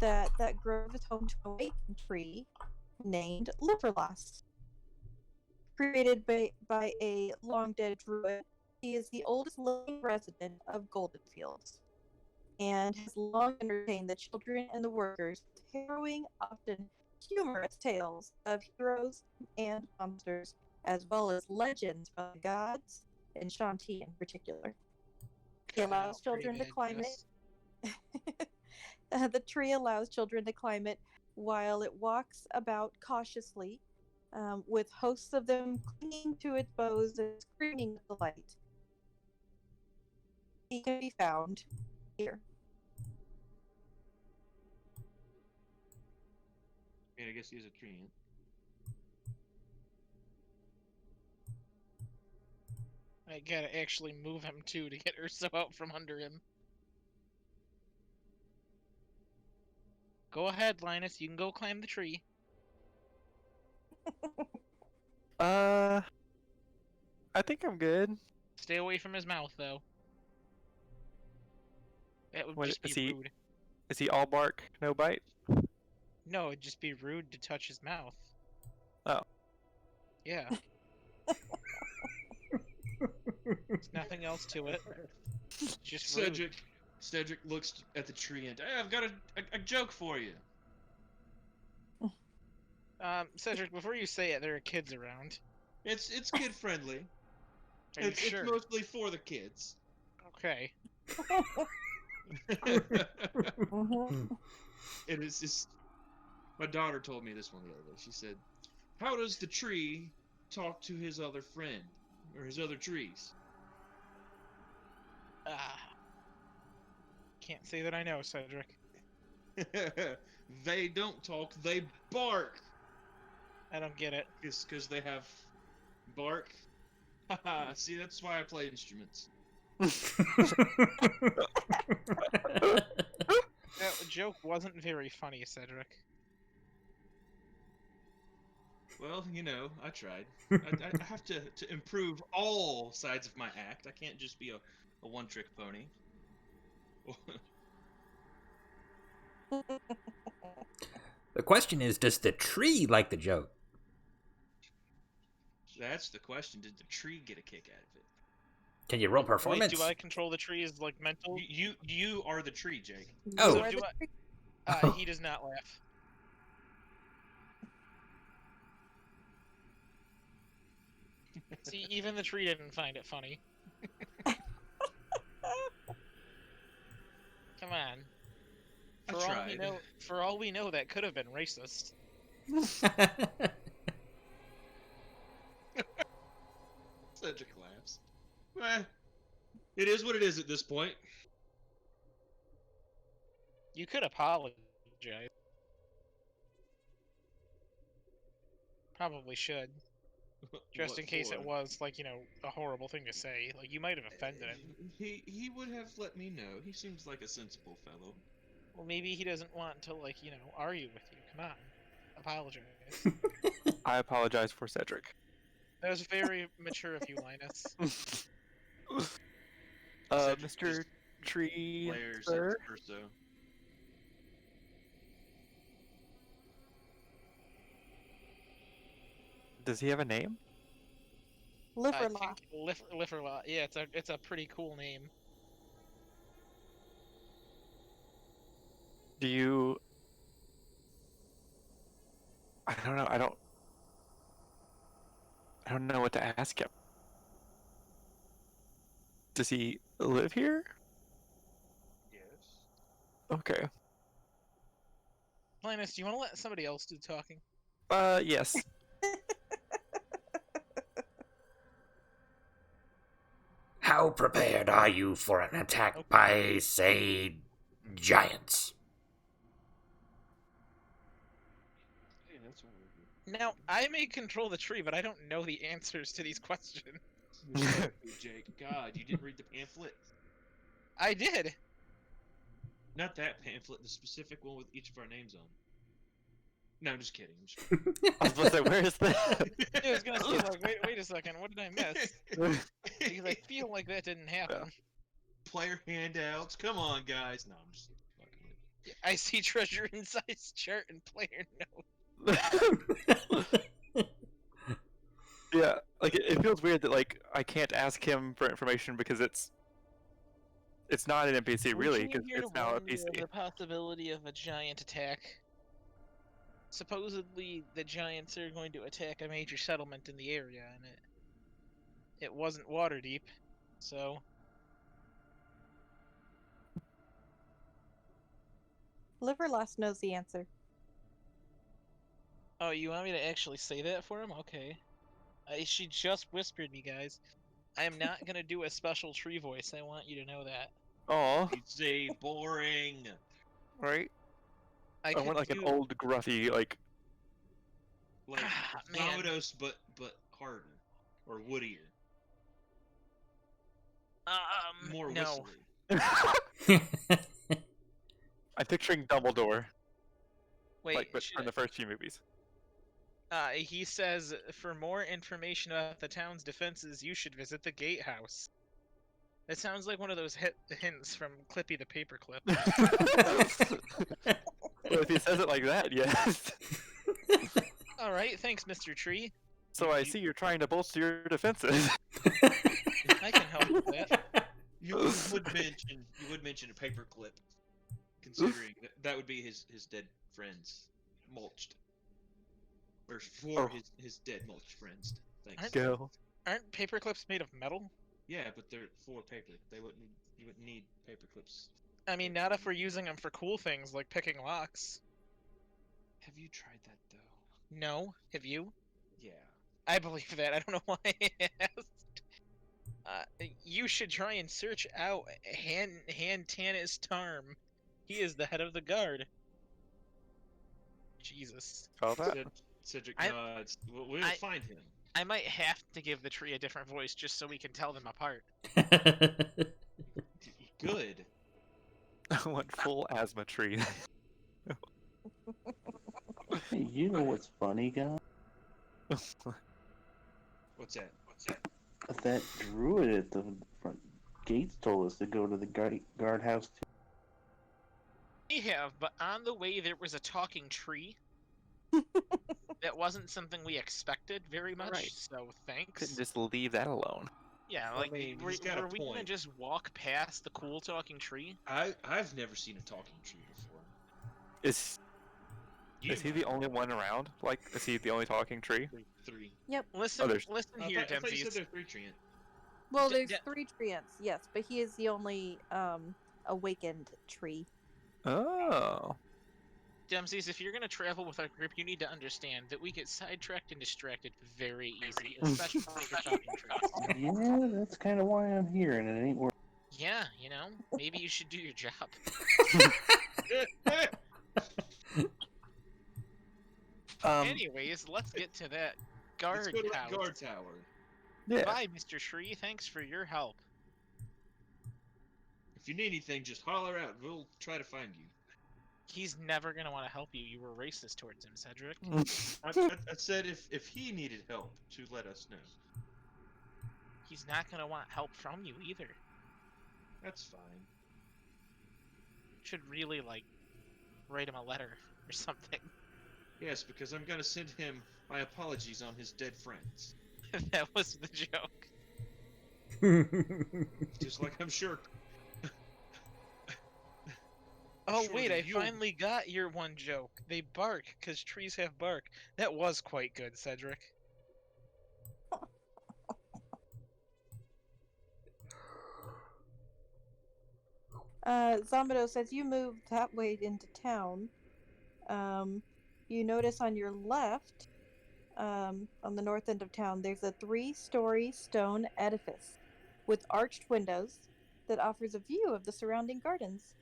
that that grove is home to a waking tree named Liverlass. Created by a long dead druid, he is the oldest living resident of Golden Fields and has long entertained the children and the workers with harrowing, often humorous tales of heroes and monsters, as well as legends from the gods and Shanti in particular. He allows children to climb it. The tree allows children to climb it while it walks about cautiously, with hosts of them clinging to its boughs and screaming with delight. He can be found here. I mean, I guess he's a treant. I gotta actually move him too to get Urso out from under him. Go ahead, Linus. You can go climb the tree. I think I'm good. Stay away from his mouth, though. That would What, just is be he- rude. Is he all bark, no bite? No, it'd just be rude to touch his mouth. Oh. Yeah. There's nothing else to it. It's just rude. Cedric looks at the tree and hey, I've got a joke for you. Cedric, before you say it, there are kids around. It's kid friendly. Are you It's sure? mostly for the kids. Okay. And it's just my daughter told me this one the other day. She said, "How does the tree talk to his other friend or his other trees?" Can't say that I know, Cedric. They don't talk. They bark. I don't get it. It's because they have bark. Haha. See, that's why I play instruments. That joke wasn't very funny, Cedric. Well, you know, I tried. I have to improve all sides of my act. I can't just be a one-trick pony. The question is, does the tree like the joke? That's the question. Did the tree get a kick out of it? Can you roll Wait, performance? do I control the tree as, like, mental? You are the tree, Jake. Oh. You are Do the I- tree. He does not laugh. See, even the tree didn't find it funny. Come on. I For all we tried. know, that could have been racist. Cedric laughs. It is what it is at this point. You could apologize. Probably should. Just What in case for? it was, like, you know, a horrible thing to say. Like, you might have offended him. He would have let me know. He seems like a sensible fellow. Well, maybe he doesn't want to, like, you know, argue with you. Come on. Apologize. I apologize for Cedric. That was very mature of you, Linus. Cedric Mr. just Tree, Glares sir? at Urso. Does he have a name? Liverlock. Liverlock. Yeah, it's a pretty cool name. Do you? I don't know. I don't know what to ask him. Does he live here? Yes. Okay. Linus, do you want to let somebody else do talking? Yes. How prepared are you for an attack by, say, giants? Hey, that's what we're Now, I may control the tree, but I don't know the answers to these questions. Exactly, Jake. God, you didn't read the pamphlet? I did. Not that pamphlet, the specific one with each of our names on. No, I'm just kidding. I'm just kidding. I was about to say, where is that? I was gonna say, like, wait a second, what did I miss? Because I feel like that didn't happen. Player handouts. Come on, guys. No, I'm just fucking with you. I see treasure in size chart and player note. Yeah, like it feels weird that like I can't ask him for information because it's not an NPC really, because it's now a PC. The possibility of a giant attack. Supposedly, the giants are going to attack a major settlement in the area, and it wasn't Waterdeep, so. Liverlock knows the answer. Oh, you want me to actually say that for him? Okay. She just whispered me, guys. I am not gonna do a special tree voice. I want you to know that. Oh, You'd say boring. right. I could want like do... an old gruffy like. Like Man. Vomitos, but harder. Or woodier. More no. whistly. I'm picturing Dumbledore, Wait, like but should from the first few movies. he says, for more information about the town's defenses, you should visit the gatehouse. It sounds like one of those hints from Clippy the Paperclip. Well, if he says it like that, yes. Alright, thanks, Mr. Tree. So I see you're trying to bolster your defenses. I can help with that. You would mention a paperclip, considering that would be his dead friends mulched, or for his dead mulched friends. Thanks. Go. Aren't paperclips made of metal? Yeah, but they're for paper. You wouldn't need paperclips. I mean, not if we're using them for cool things like picking locks. Have you tried that though? No, have you? Yeah. I believe that. I don't know why I asked. You should try and search out Tanis Tarm. He is the head of the guard. Jesus. All that. Cedric I- nods. We'll find him. I might have to give the tree a different voice just so we can tell them apart. Good. I want full asthma tree. Hey, you know what's funny, guy? What's that? That druid at the front gates told us to go to the guardhouse too. We have, but on the way there was a talking tree. That wasn't something we expected very much, Right. so thanks. Couldn't just leave that alone. Yeah, I like, mean, were he's got a we gonna point. just walk past the cool talking tree? I've never seen a talking tree before. Is You he the only one around? Like, is he the only talking tree? Three. Listen, there's- listen I here, thought you Dempsey. said there are three treant. Well, D- there's d- 3 treants, yes, but he is the only awakened tree. Oh. Dempsey's, if you're gonna travel with our group, you need to understand that we get sidetracked and distracted very easy, especially with the talking trees. Yeah, that's kind of why I'm here, and it ain't working. Yeah, you know, maybe you should do your job. Anyways, let's get to that Let's guard go to house. that guard tower. Yeah. Bye, Mr. Tree. Thanks for your help. If you need anything, just holler out. We'll try to find you. He's never gonna want to help you. You were racist towards him, Cedric. I said if he needed help, to let us know. He's not gonna want help from you either. That's fine. Should really like write him a letter or something. Yes, because I'm gonna send him my apologies on his dead friends. That was the joke. Just like I'm sure. Oh Sure wait, that I you'll- finally got your one joke. They bark because trees have bark. That was quite good, Cedric. Zamados, as you move that way into town, you notice on your left, on the north end of town, there's a 3-story stone edifice with arched windows that offers a view of the surrounding gardens.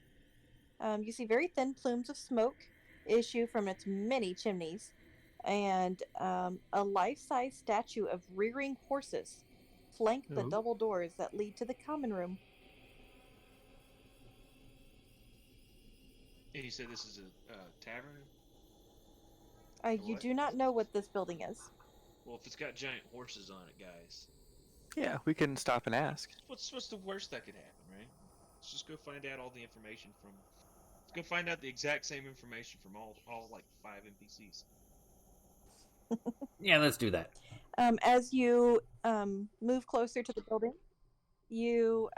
You see very thin plumes of smoke issue from its many chimneys, and a life-size statue of rearing horses flank the Ooh. double doors that lead to the common room. And you said this is a tavern? You What? do not know what this building is. Well, if it's got giant horses on it, guys, Yeah, we can stop and ask. what's the worst that could happen, right? Let's just go find out all the information from. Let's go find out the exact same information from all like 5 NPCs. Yeah, let's do that. As you move closer to the building, you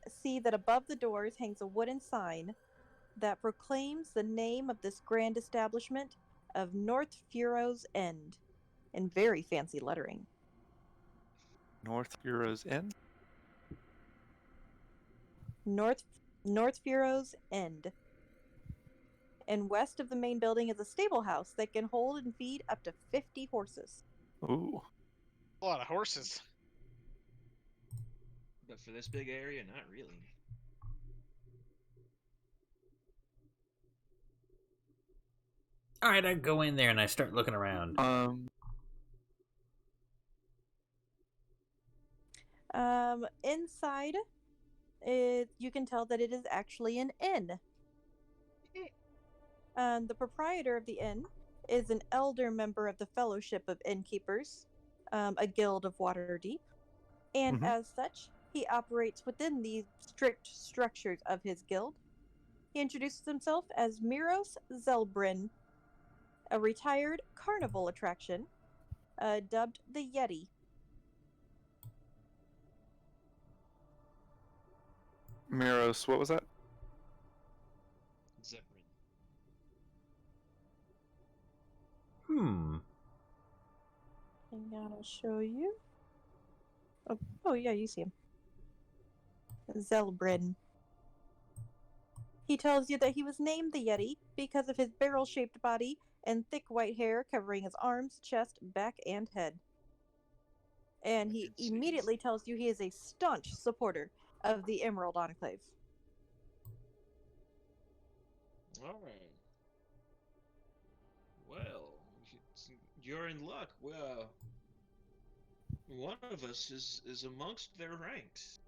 see that above the doors hangs a wooden sign that proclaims the name of this grand establishment of North Furo's End in very fancy lettering. North Euros Inn? North Furo's End. And west of the main building is a stable house that can hold and feed up to 50 horses. Ooh. A lot of horses. But for this big area, not really. All right, I go in there and I start looking around. Inside, you can tell that it is actually an inn. The proprietor of the inn is an elder member of the Fellowship of Innkeepers, a guild of Waterdeep, and Mhm. as such, he operates within the strict structures of his guild. He introduces himself as Miros Zelbrin, a retired carnival attraction, dubbed the Yeti. Miros, what was that? Zephyrin. Hang on, I'll show you. Oh yeah, you see him. Zelbrin. He tells you that he was named the Yeti because of his barrel-shaped body and thick white hair covering his arms, chest, back, and head. And he Wicked immediately tells you he is a staunch supporter of the Emerald Enclave. All right. Well, you're in luck. Well, one of us is amongst their ranks.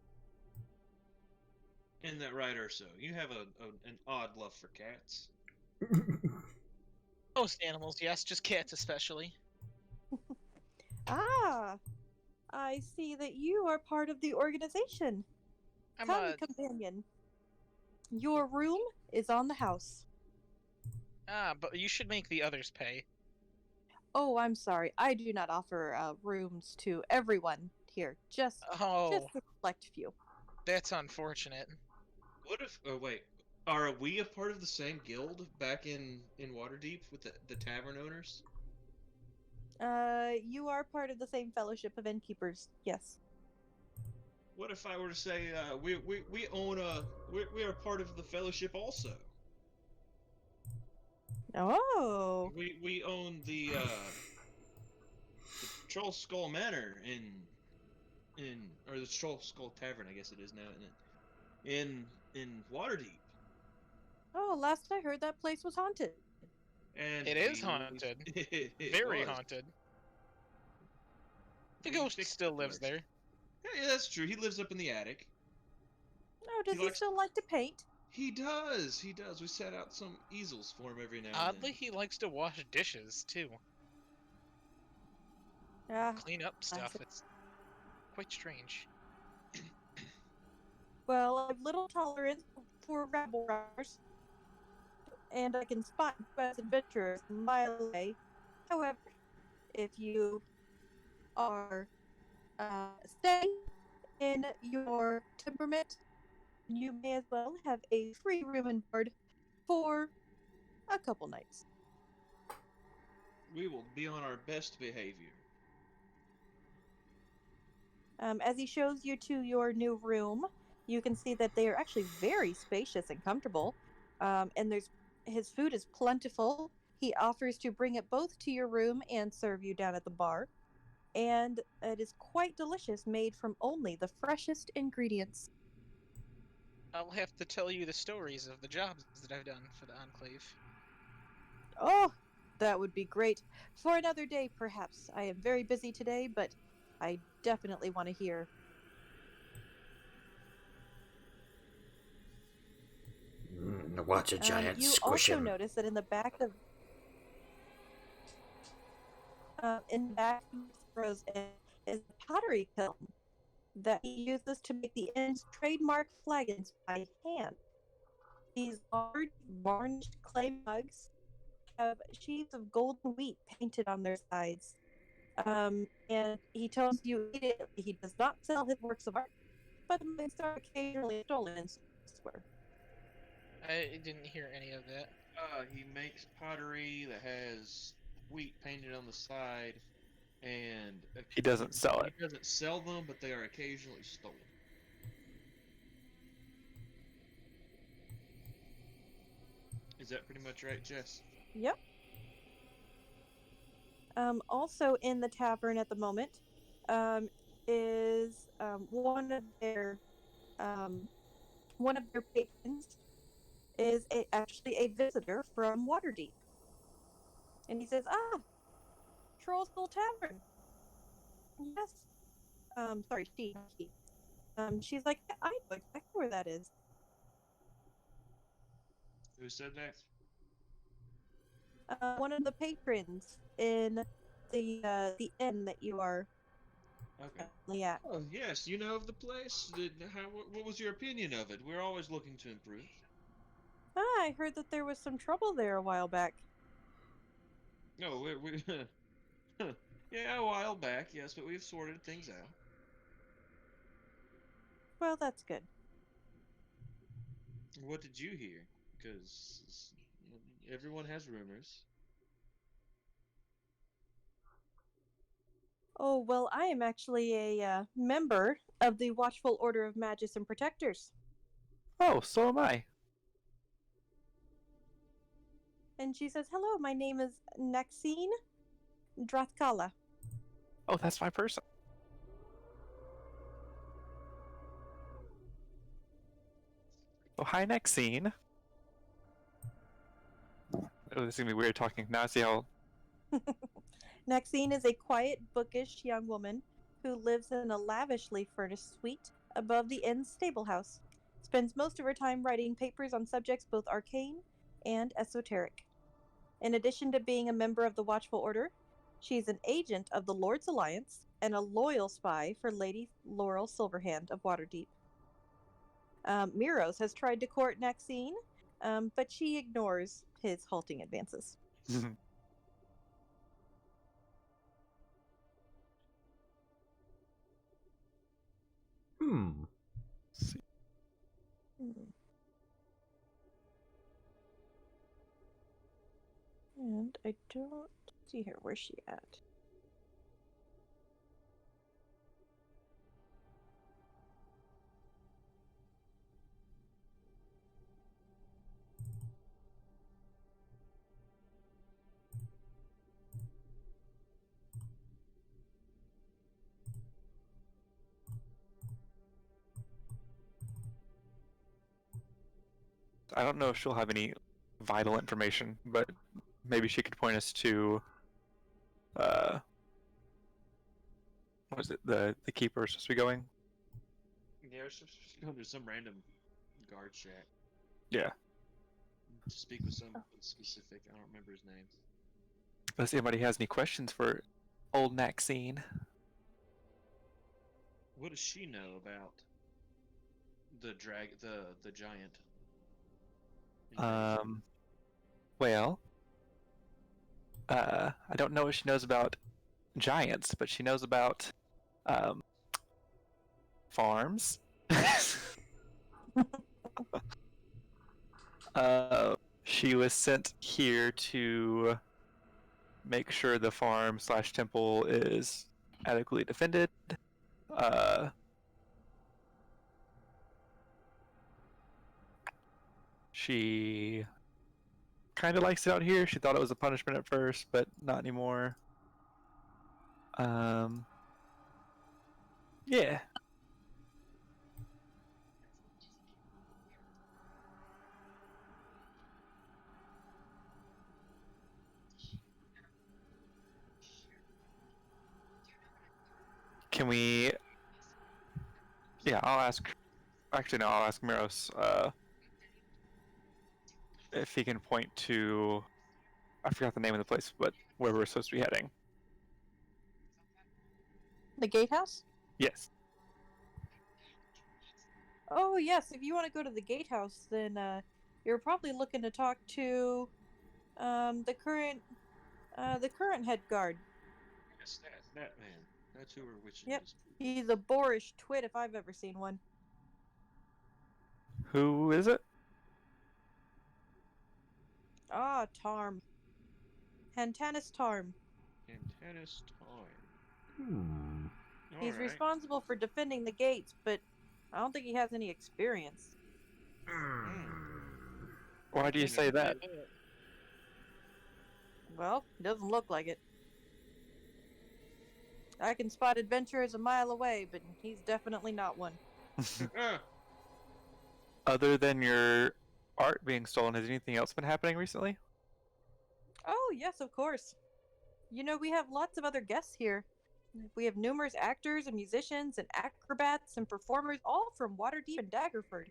Isn't that right, Urso? You have an odd love for cats. Most animals, yes, just cats especially. Ah, I see that you are part of the organization. I'm Come, companion. Your room is on the house. but you should make the others pay. Oh, I'm sorry. I do not offer rooms to everyone here. Just Oh, a select few. that's unfortunate. What if? Oh wait, are we a part of the same guild back in Waterdeep with the tavern owners? You are part of the same Fellowship of Innkeepers. Yes. What if I were to say we own we are part of the fellowship also? Oh. We own the Troll Skull Manor or the Troll Skull Tavern, I guess it is now, isn't it? In Waterdeep. Oh, last I heard that place was haunted. And It is we- haunted. it Very was. haunted. The We ghost fixed still it lives for us. there. Yeah, that's true. He lives up in the attic. Oh, does He he likes- still like to paint? He does. He does. We set out some easels for him every now and Oddly, then. he likes to wash dishes too. Ah, Clean up stuff. Classic. It's quite strange. well, I've little tolerance for rabble rousers, and I can spot you as adventurers a mile away. However, if you are stay in your temperament, you may as well have a free room and board for a couple nights. We will be on our best behavior. As he shows you to your new room, you can see that they are actually very spacious and comfortable. And his food is plentiful. He offers to bring it both to your room and serve you down at the bar. And it is quite delicious, made from only the freshest ingredients. I'll have to tell you the stories of the jobs that I've done for the Enclave. Oh, that would be great. For another day, perhaps. I am very busy today, but I definitely want to hear. Watch a giant You squish also him. notice that in the back of Rose is a pottery kiln that he uses to make the inn's trademark flagons by hand. These large varnished clay mugs have sheaves of golden wheat painted on their sides. And he tells you immediately he does not sell his works of art, but the mugs are occasionally stolen elsewhere. I didn't hear any of that. He makes pottery that has wheat painted on the side, and He doesn't sell it. He doesn't sell them, but they are occasionally stolen. Is that pretty much right, Jess? Yep. Also in the tavern at the moment is one of their patrons is actually a visitor from Waterdeep, and he says, "Ah, Trollskull Tavern. Yes. Sorry, she. She's like, I know exactly where that is. Who said that? One of the patrons in the inn that you are Okay. at. Oh yes, you know of the place. What was your opinion of it? We're always looking to improve. Ah, I heard that there was some trouble there a while back. No, we yeah, a while back, yes, but we've sorted things out. Well, that's good. What did you hear? Because everyone has rumors. Oh, well, I am actually a member of the Watchful Order of Magus and Protectors. Oh, so am I. And she says, hello, my name is Naxine Drathkala. Oh, that's my person. Oh, hi, Nexine. Oh, this is gonna be weird talking. Now I see how. Naxine is a quiet, bookish young woman who lives in a lavishly furnished suite above the inn's stable house. Spends most of her time writing papers on subjects both arcane and esoteric. In addition to being a member of the Watchful Order, she's an agent of the Lord's Alliance and a loyal spy for Lady Laurel Silverhand of Waterdeep. Miros has tried to court Naxine, but she ignores his halting advances. See. And I don't see her. Where's she at? I don't know if she'll have any vital information, but maybe she could point us to, what was it, the keeper supposed to be going? Yeah, we're supposed to go to some random guard shack Yeah. to speak with someone specific. I don't remember his name. Unless anybody has any questions for old Naxine. What does she know about the giant? Well, I don't know what she knows about giants, but she knows about farms. She was sent here to make sure the farm slash temple is adequately defended. She kind of likes it out here. She thought it was a punishment at first, but not anymore. Yeah. Can we? Yeah, I'll ask. Actually, no, I'll ask Miros if he can point to. I forgot the name of the place, but where we're supposed to be heading. The gatehouse? Yes. Oh yes, if you want to go to the gatehouse, then you're probably looking to talk to the current head guard. Yes, that man. That's who we're witching. Yep. is. He's a boorish twit if I've ever seen one. Who is it? Ah, Tarm. Hantanis Tarm. Antanis Tarm. He's Alright. responsible for defending the gates, but I don't think he has any experience. Why do you say that? Well, doesn't look like it. I can spot adventurers a mile away, but he's definitely not one. Ah, Other than your art being stolen, has anything else been happening recently? Oh, yes, of course. You know, we have lots of other guests here. We have numerous actors and musicians and acrobats and performers, all from Waterdeep and Daggerford.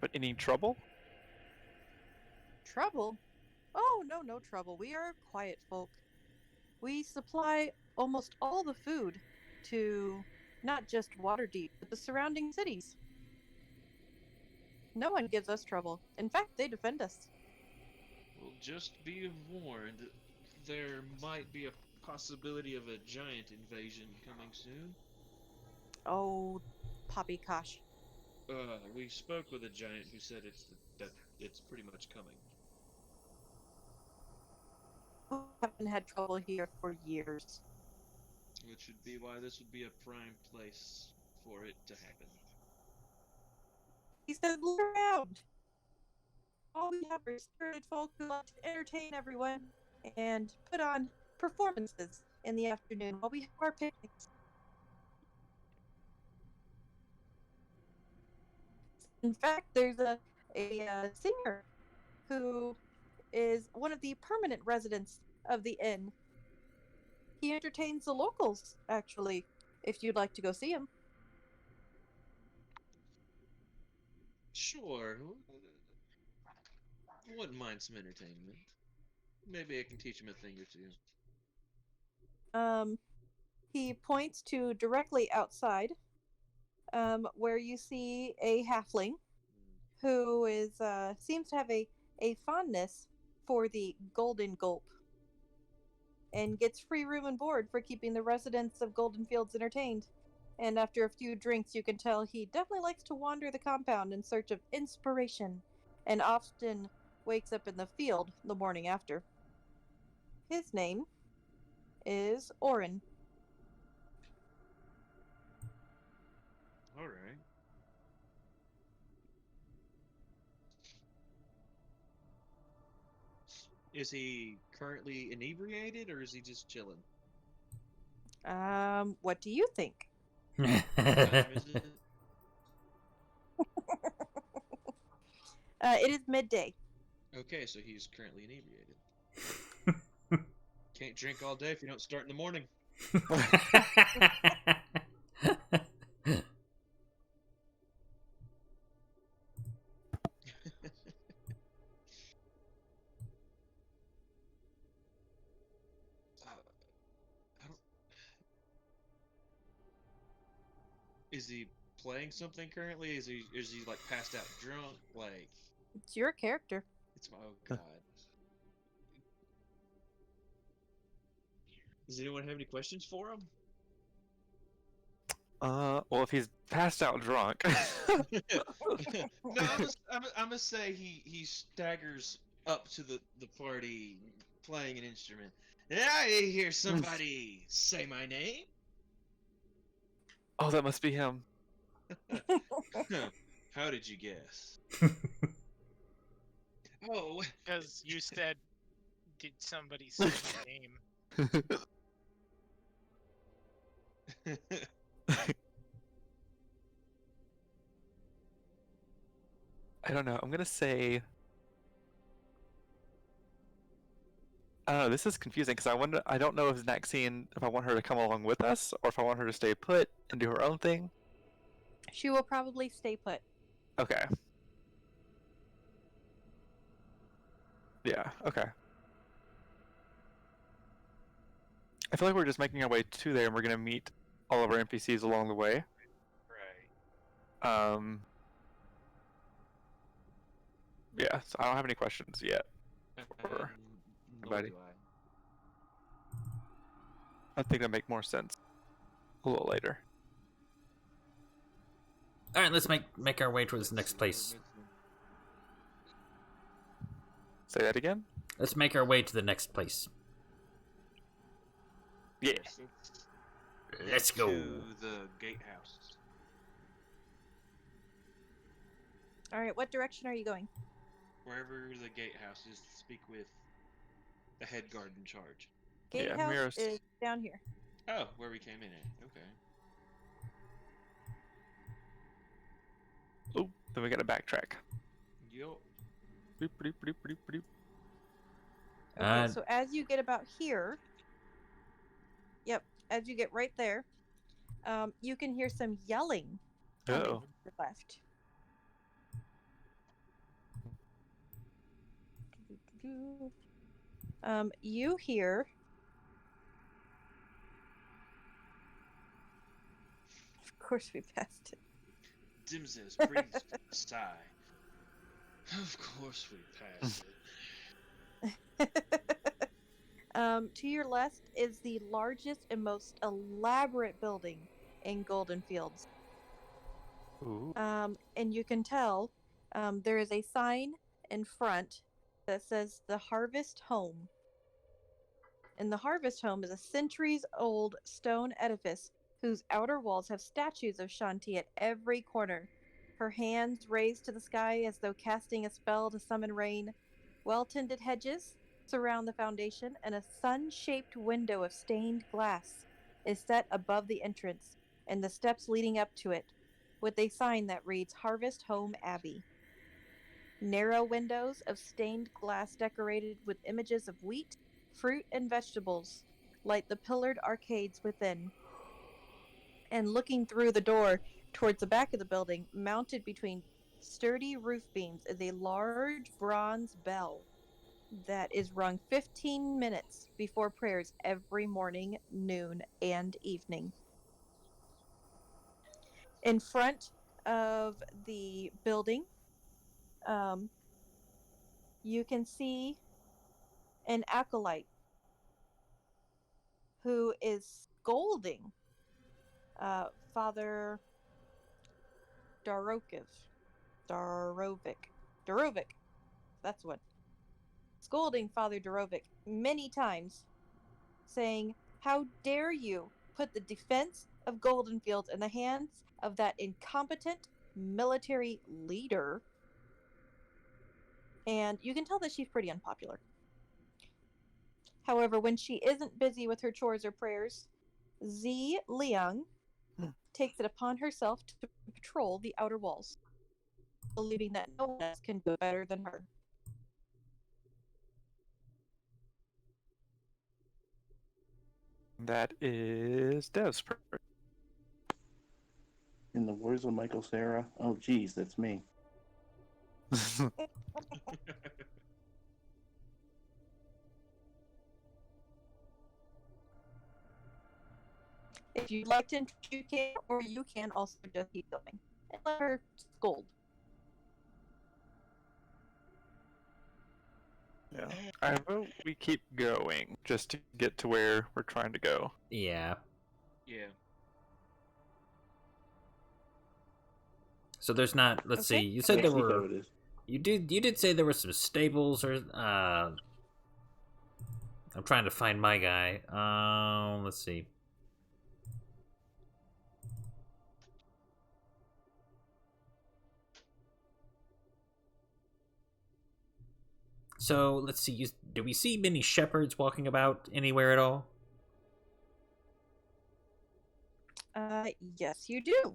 But any trouble? Trouble? Oh, no trouble. We are quiet folk. We supply almost all the food to not just Waterdeep, but the surrounding cities. No one gives us trouble. In fact, they defend us. well, just be warned. There might be a possibility of a giant invasion coming soon. Oh, poppycock. We spoke with a giant who said that it's pretty much coming. We haven't had trouble here for years. Which would be why this would be a prime place for it to happen. He said, look around. All we have are spirited folk who like to entertain everyone and put on performances in the afternoon while we have our picnics. In fact, there's a singer who is one of the permanent residents of the inn. He entertains the locals, actually, if you'd like to go see him. Sure. Wouldn't mind some entertainment. Maybe I can teach him a thing or two. He points to directly outside, where you see a halfling who is seems to have a fondness for the Golden Gulp, and gets free room and board for keeping the residents of Golden Fields entertained. And after a few drinks, you can tell he definitely likes to wander the compound in search of inspiration, and often wakes up in the field the morning after. His name is Orin. Alright. Is he currently inebriated or is he just chilling? What do you think? What time is it? It is midday. Okay, so he's currently inebriated. Can't drink all day if you don't start in the morning. I don't... Is he playing something currently? Is he like passed out drunk? Like It's your character. it's my oh god. Does anyone have any questions for him? Well, if he's passed out drunk. No, I'm gonna say he staggers up to the party playing an instrument. I hear somebody say my name. Oh, that must be him. How did you guess? Oh, Because you said, did somebody say my name? I don't know. I'm gonna say. I don't know. This is confusing because I don't know if Maxine, if I want her to come along with us or if I want her to stay put and do her own thing. She will probably stay put. Okay. Yeah. Okay. I feel like we're just making our way to there, and we're gonna meet all of our NPCs along the way. right. Yeah. So I don't have any questions yet. Or Nor anybody. do I. I think that make more sense a little later. All right, let's make our way towards the next place. Say that again. Let's make our way to the next place. Yeah. Yes, Let's go. to the gatehouse. All right, what direction are you going? Wherever the gatehouse is, to speak with the head guard in charge. Yeah, Gatehouse Miros. is down here. Oh, where we came in at. Okay. Oh, then we gotta backtrack. Yo. Bloop, bloop, bloop, bloop, bloop. Okay, so as you get about here, yep, as you get right there, you can hear some yelling on Oh. the left. You hear. Of course, we passed it. Dimzes breathes a sigh. Of course we passed it. To your left is the largest and most elaborate building in Golden Fields. Ooh. And you can tell there is a sign in front that says the Harvest Home. And the Harvest Home is a centuries-old stone edifice whose outer walls have statues of Shanti at every corner, her hands raised to the sky as though casting a spell to summon rain. Well-tended hedges surround the foundation, and a sun-shaped window of stained glass is set above the entrance and the steps leading up to it, with a sign that reads Harvest Home Abbey. Narrow windows of stained glass decorated with images of wheat, fruit, and vegetables light the pillared arcades within. And looking through the door towards the back of the building, mounted between sturdy roof beams, is a large bronze bell that is rung 15 minutes before prayers every morning, noon, and evening. In front of the building, you can see an acolyte who is scolding Father Darovic. That's what. Scolding Father Darovic many times, saying, "How dare you put the defense of Golden Fields in the hands of that incompetent military leader?" And you can tell that she's pretty unpopular. However, when she isn't busy with her chores or prayers, Zi Liang takes it upon herself to patrol the outer walls, believing that no one else can do it better than her. That is Dev's. In the words of Michael Cera, oh geez, that's me. If you'd like to, you can, or you can also just keep going and let her scold. Yeah. I vote we keep going just to get to where we're trying to go. Yeah. Yeah. So there's not. Let's Okay. see. You said Let's there see how were. it is. You did say there were some stables or. I'm trying to find my guy. Let's see. So let's see. Do we see many shepherds walking about anywhere at all? Yes, you do.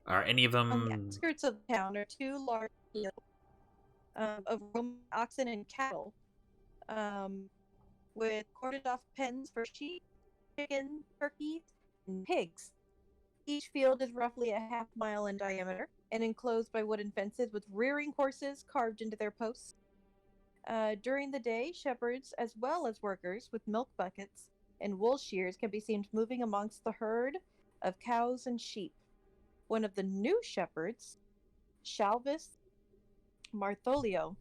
Are any of On the them? outskirts of town are two large fields of roaming oxen and cattle, with cordoned off pens for sheep, chicken, turkeys, and pigs. Each field is roughly a half mile in diameter and enclosed by wooden fences with rearing horses carved into their posts. During the day, shepherds, as well as workers with milk buckets and wool shears, can be seen moving amongst the herd of cows and sheep. One of the new shepherds, Shalvis Martholio,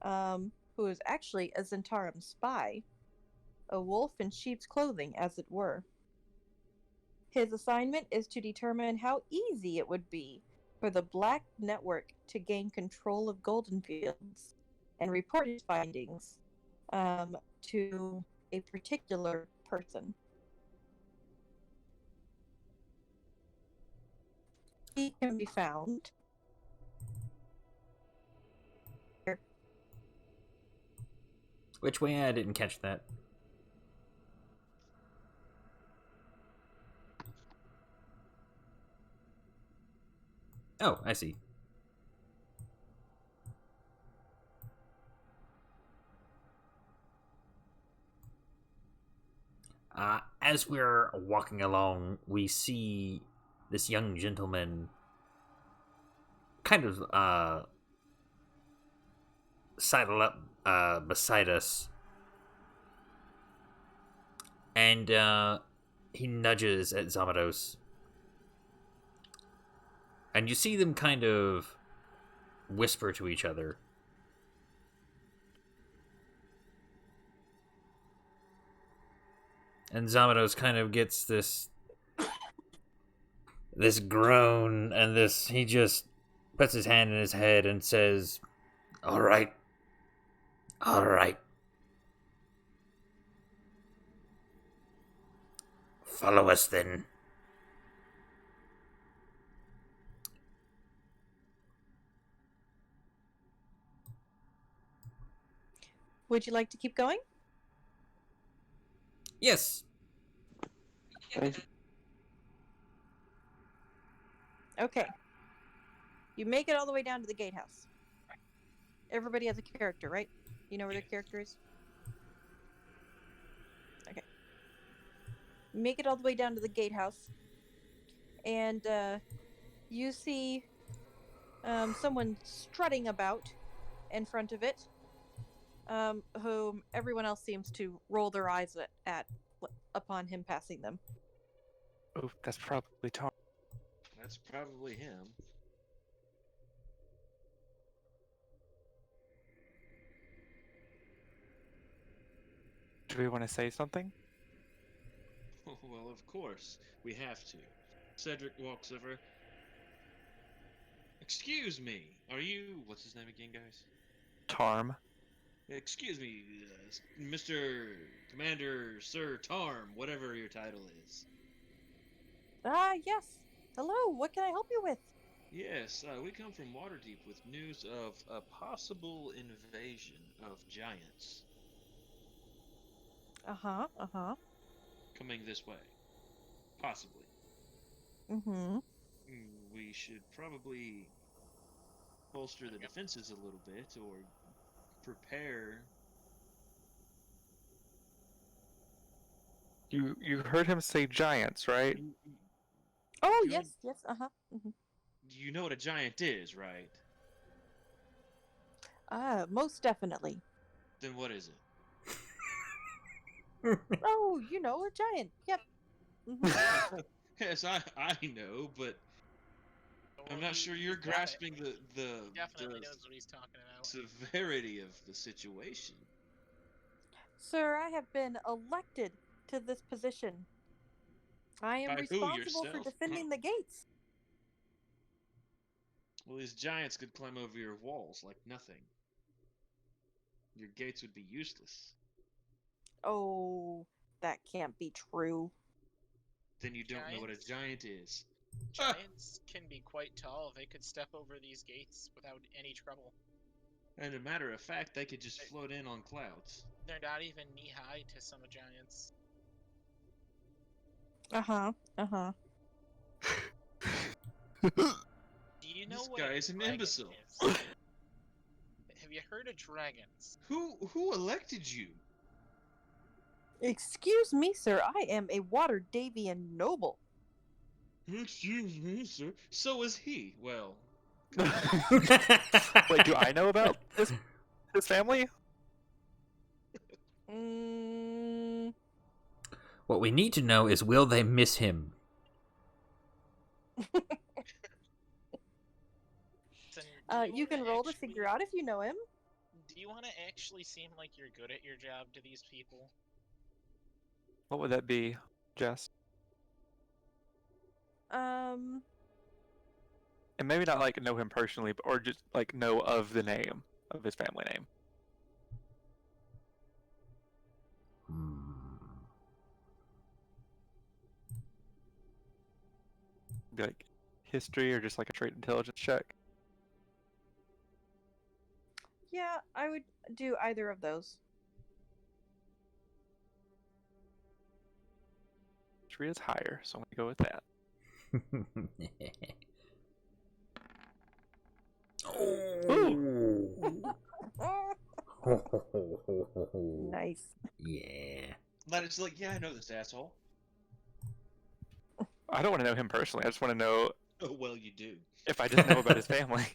who is actually a Zentarum spy, a wolf in sheep's clothing, as it were. His assignment is to determine how easy it would be for the Black Network to gain control of Golden Fields and report his findings to a particular person. He can be found. Which way? I didn't catch that. Oh, I see. As we're walking along, we see this young gentleman kind of sidle up beside us, and he nudges at Zamados, and you see them kind of whisper to each other. And Zamados kind of gets this groan, and he just puts his hand in his head and says, all right. Follow us then. Would you like to keep going? Yes. Okay. You make it all the way down to the gatehouse. Everybody has a character, right? You know where their character is? Okay. You make it all the way down to the gatehouse. And you see someone strutting about in front of it, whom everyone else seems to roll their eyes at upon him passing them. Oh, that's probably Tom. That's probably him. Do we want to say something? Well, of course, we have to. Cedric walks over. Excuse me, are you... What's his name again, guys? Tarm. Excuse me, Mr. Commander Sir Tarm, whatever your title is. Yes. Hello, what can I help you with? Yes, we come from Waterdeep with news of a possible invasion of giants Uh-huh. coming this way. Possibly. Mm-hmm. We should probably bolster the defenses a little bit, or prepare. You heard him say giants, right? Oh, You- yes, uh-huh. Mm-hmm. You know what a giant is, right? Most definitely. Then what is it? Oh, you know, a giant. Yep. Mm-hmm. Yes, I know, but I'm not sure you're Got it. grasping He definitely knows what he's talking about. severity of the situation. Sir, I have been elected to this position. I am By who, responsible for yourself? defending the gates. Well, these giants could climb over your walls like nothing. Your gates would be useless. Oh, that can't be true. Then you don't know what a Giants? giant is. Giants can be quite tall. They could step over these gates without any trouble. And a matter of fact, they could just float in on clouds. They're not even knee high to some giants. Uh-huh. Uh-huh. Do you know This what guy a is an dragon imbecile. is? Have you heard of dragons? Who elected you? Excuse me, sir. I am a Water Davian noble. Excuse me, sir. So is he. Well, Wait, do I know about his family? Mm, What we need to know is, will they miss him? Listen, you can roll to figure out if you know him. Do you want to actually seem like you're good at your job to these people? What would that be, Jess? Um, And maybe not like know him personally, but or just like know of the name of his family name. Be like history or just like a trait intelligence check. yeah, I would do either of those. History is higher, so I'm gonna go with that. Nice. Yeah. that is like, yeah, I know this asshole. I don't want to know him personally. I just want to know Oh, well, you do. if I just know about his family.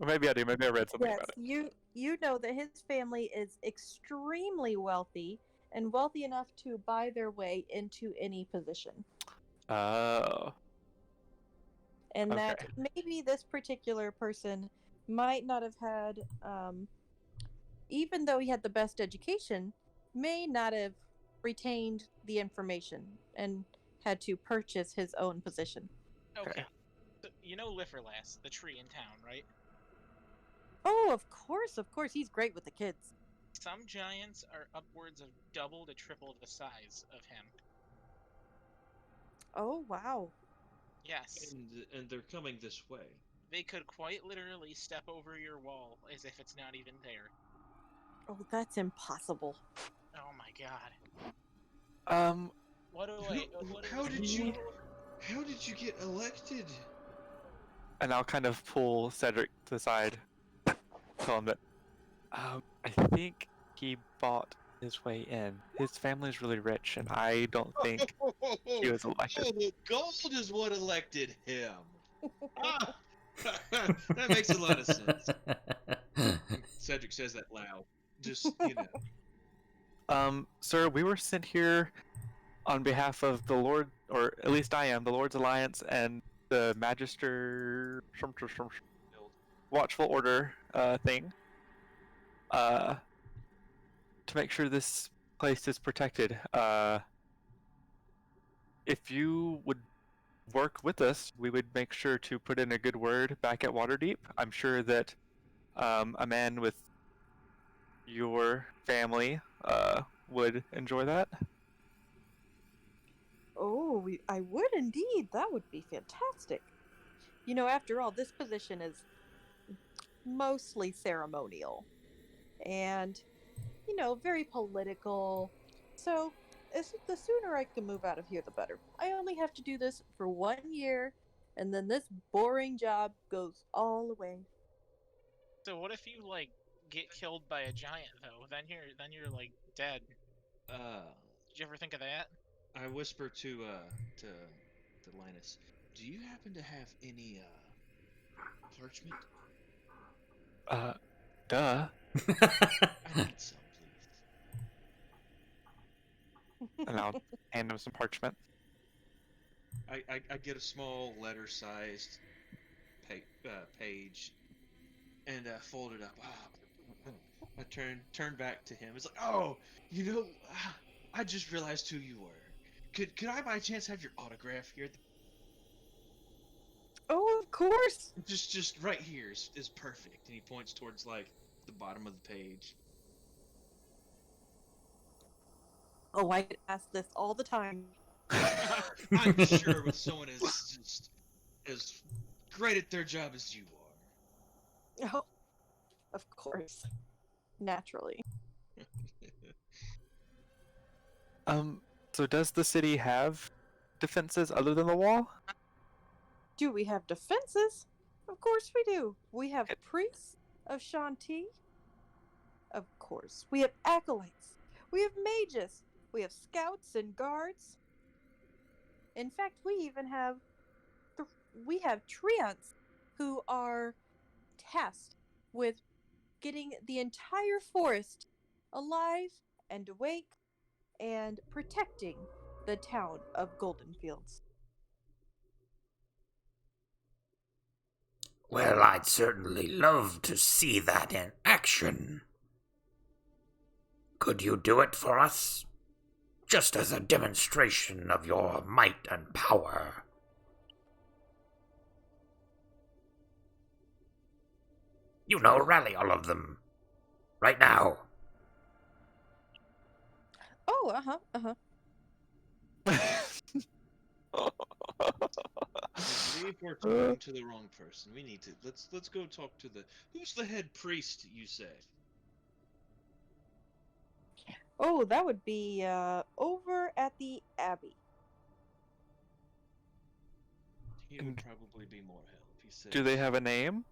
Or maybe I do. Maybe I read something Yes, about it. you know that his family is extremely wealthy and wealthy enough to buy their way into any position. Oh. And that Okay. maybe this particular person might not have had, even though he had the best education, may not have retained the information and had to purchase his own position. Okay. So, you know Liferlas, the tree in town, right? Oh, of course, he's great with the kids. Some giants are upwards of double to triple the size of him. Oh, wow. Yes, And they're coming this way. they could quite literally step over your wall as if it's not even there. Oh, that's impossible. Oh my god. What do How did you get elected? And I'll kind of pull Cedric to the side, tell him that I think he bought his way in. His family's really rich, and I don't think he was elected. Oh, gold is what elected him. Ah, that makes a lot of sense. Cedric says that loud. Just, you know. Sir, we were sent here on behalf of the Lord, or at least I am, the Lord's Alliance and the Magister Watchful Order thing. To make sure this place is protected. If you would work with us, we would make sure to put in a good word back at Waterdeep. I'm sure that a man with your family would enjoy that. Oh, I would indeed. That would be fantastic. You know, after all, this position is mostly ceremonial and, you know, very political. So, the sooner I can move out of here, the better. I only have to do this for 1 year, and then this boring job goes all away. So what if you like get killed by a giant though? Then you're like dead. Did you ever think of that? I whisper to Linus, do you happen to have any parchment? Duh. I need some, please. And I'll hand him some parchment. I get a small letter-sized page and fold it up. I turned back to him. It's like, oh, I just realized who you were. Could I by chance have your autograph here? Oh, of course. Just right here is perfect. And he points towards like the bottom of the page. Oh, I ask this all the time. I'm sure with someone as great at their job as you are. Oh, of course. Naturally. So does the city have defenses other than the wall? Do we have defenses? Of course we do. We have priests of Shanti. Of course. We have acolytes. We have mages. We have scouts and guards. In fact, we even have treants who are tasked with getting the entire forest alive and awake and protecting the town of Golden Fields. Well, I'd certainly love to see that in action. Could you do it for us? Just as a demonstration of your might and power. You know, rally all of them. Right now. Oh, I believe we're talking to the wrong person. We need to let's go talk to who's the head priest, you say? Oh, that would be over at the Abbey. He would probably be more help. He said. Do they have a name?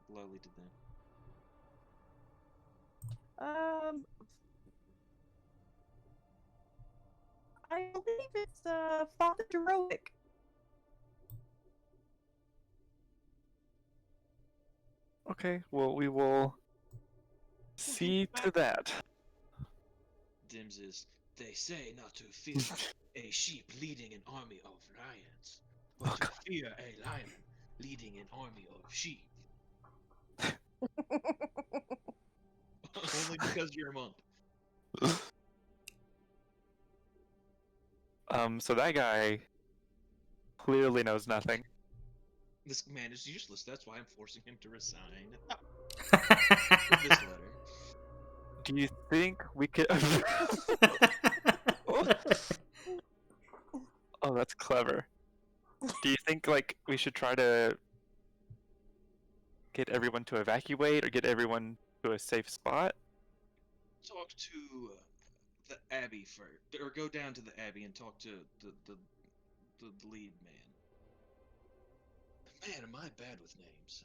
Lowly to them. I believe it's Father Heroic. Okay, well, we will see to that. Dims is. They say not to fear a sheep leading an army of lions, but to fear a lion leading an army of sheep. Only because you're a monk. So that guy clearly knows nothing. This man is useless. That's why I'm forcing him to resign. This letter. Do you think we could... Oh, that's clever. Do you think, like, we should try to get everyone to evacuate or get everyone to a safe spot? Talk to the Abbey first, or go down to the Abbey and talk to the lead man. Man, am I bad with names?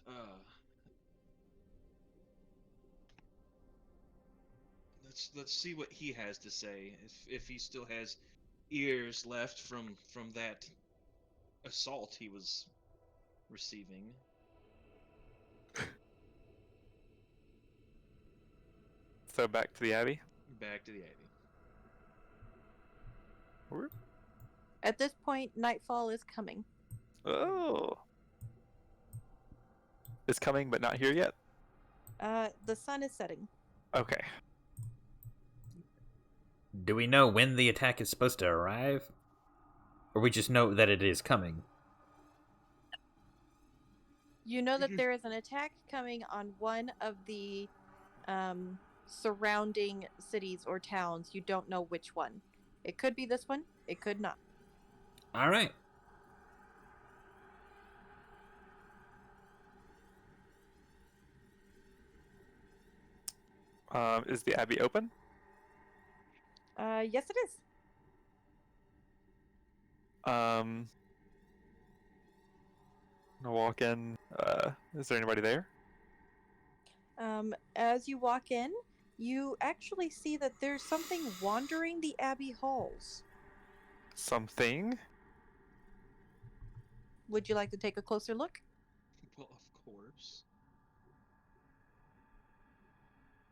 Let's see what he has to say. If he still has ears left from that assault he was receiving. So back to the Abbey? Back to the Abbey. At this point, nightfall is coming. Oh. It's coming, but not here yet? The sun is setting. Okay. Do we know when the attack is supposed to arrive? Or we just know that it is coming? You know that there is an attack coming on one of the surrounding cities or towns. You don't know which one. It could be this one. It could not. Alright. Is the Abbey open? Yes, it is. I'm gonna walk in. Is there anybody there? As you walk in, you actually see that there's something wandering the Abbey halls. Something? Would you like to take a closer look? Well, of course.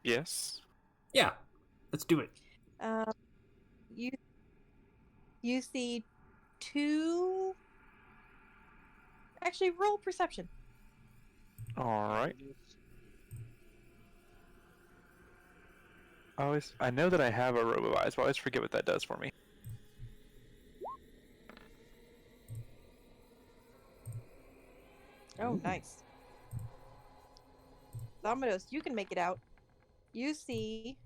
Yes. Yeah, let's do it. You see two. Actually, roll perception. Alright. I know that I have a Robo Eyes, but I always forget what that does for me. Oh, nice. Dominos, you can make it out. You see.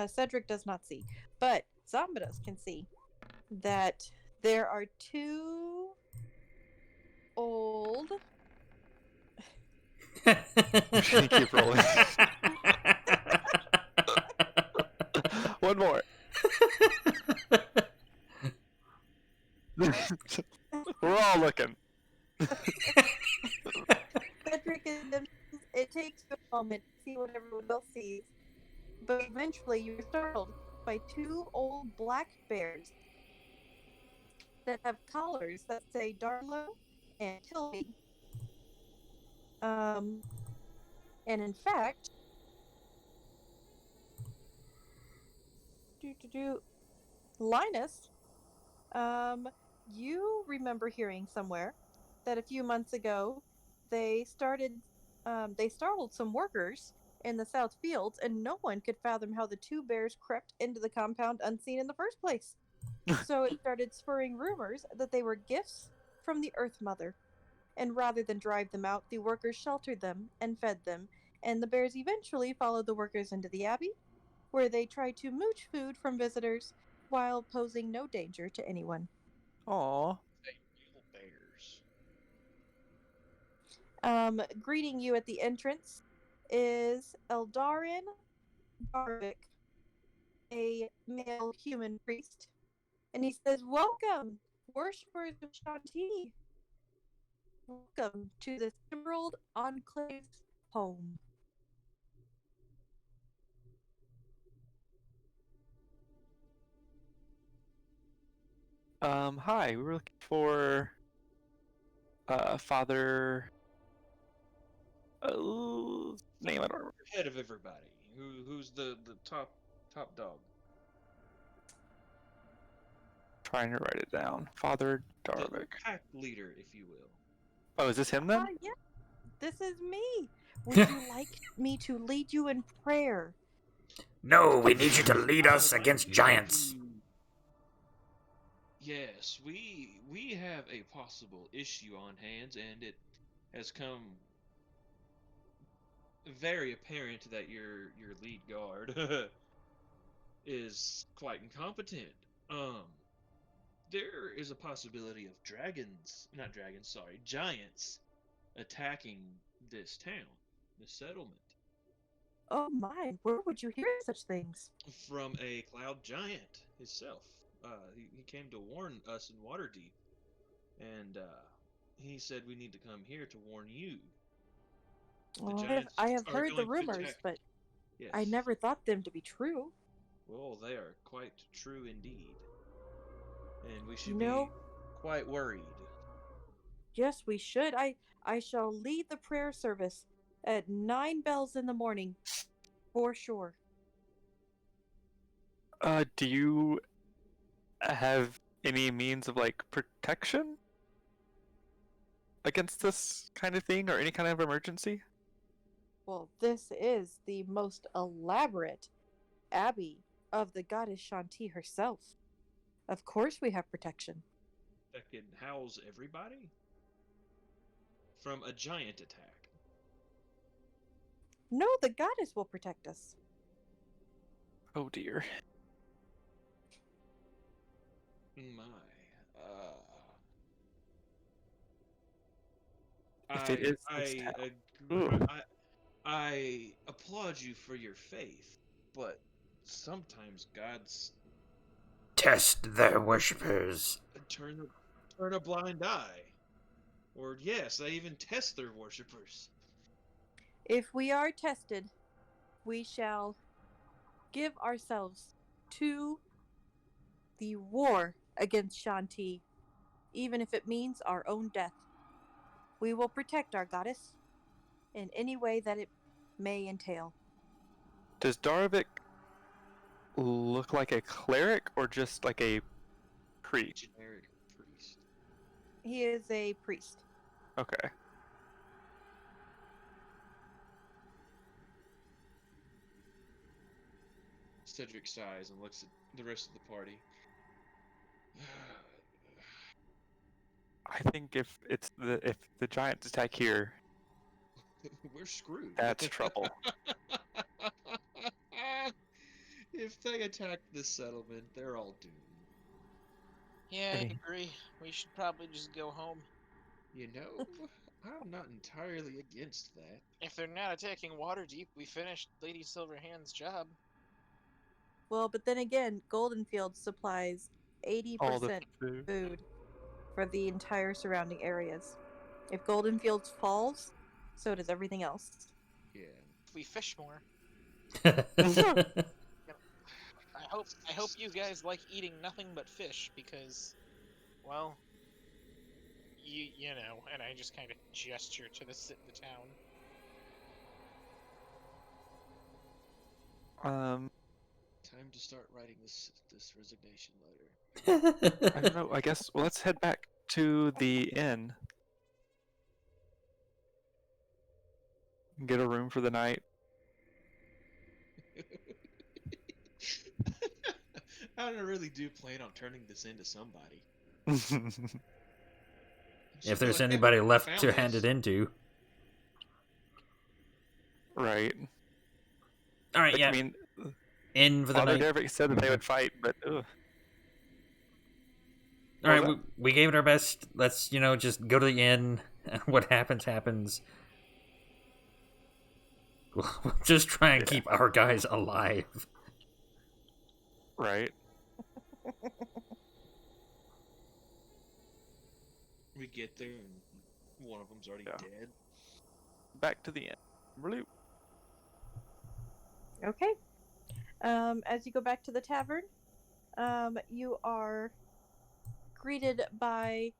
Cedric does not see, but Zombidos can see that there are two old. Keep rolling. One more. We're all looking. Cedric and it takes you a moment to see what everyone else sees, but eventually you're startled by two old black bears that have collars that say Darlo and Tilby. And in fact, Linus, you remember hearing somewhere that a few months ago they startled some workers in the South Fields, and no one could fathom how the two bears crept into the compound unseen in the first place. So it started spurring rumors that they were gifts from the Earth Mother. And rather than drive them out, the workers sheltered them and fed them, and the bears eventually followed the workers into the Abbey, where they tried to mooch food from visitors while posing no danger to anyone. Aw. Bears. Greeting you at the entrance is Eldarin Darvik, a male human priest, and he says, "Welcome, worshippers of Shanti. Welcome to the Emerald Enclave's home." Hi. We were looking for Father. Name I don't remember. Head of everybody. Who's the top dog? Trying to write it down. Father The Darvik. pack leader, if you will. Oh, is this him then? Yeah, this is me. Would you like me to lead you in prayer? No, we need you to lead us against giants. Yes, we have a possible issue on hands, and it has come very apparent that your lead guard is quite incompetent. There is a possibility of giants attacking this town, this settlement, Oh my, where would you hear such things? from a cloud giant himself. He came to warn us in Waterdeep, and he said we need to come here to warn you. The giants I have are heard the going to rumors, attack. but Yes. I never thought them to be true. Well, they are quite true indeed, and we should You know- be quite worried. Yes, we should. I shall lead the prayer service at 9 bells in the morning, for sure. Do you have any means of like protection against this kind of thing or any kind of emergency? Well, this is the most elaborate abbey of the goddess Shanti herself. Of course we have protection. That can house everybody from a giant attack. No, the goddess will protect us. Oh dear. My, If it is this I, town. agree, Ooh. I applaud you for your faith, but sometimes gods Test their worshippers. turn a blind eye, or yes, they even test their worshippers. If we are tested, we shall give ourselves to the war against Shanti, even if it means our own death. We will protect our goddess in any way that it may entail. Does Darvik look like a cleric or just like a priest? Generic priest. He is a priest. Okay. Cedric sighs and looks at the rest of the party. I think if the giants attack here, We're screwed. that's trouble. If they attack this settlement, they're all doomed. Yeah, I Hey. agree. We should probably just go home. You know, I'm not entirely against that. If they're not attacking Waterdeep, we finished Lady Silverhand's job. Well, but then again, Goldenfield supplies 80% All the food. food for the entire surrounding areas. If Goldenfields falls, so does everything else. Yeah. If we fish more, I hope you guys like eating nothing but fish because, well, you know, and I just kind of gesture to the town. Time to start writing this resignation letter. I don't know. I guess let's head back to the inn. Get a room for the night. I really do plan on turning this into somebody. If there's Like, hey, anybody I left found to hand this. it into. Right. All right, Like, yeah. I mean, In for the Father night. Dervick said that they would fight, but ugh. All right, Well, we gave it our best. Let's, just go to the inn. What happens, happens. We'll just try and Yeah. keep our guys alive. Right. We get there and one of them's already Yeah. dead. Back to the inn. Bloop. Okay. As you go back to the tavern, you are greeted by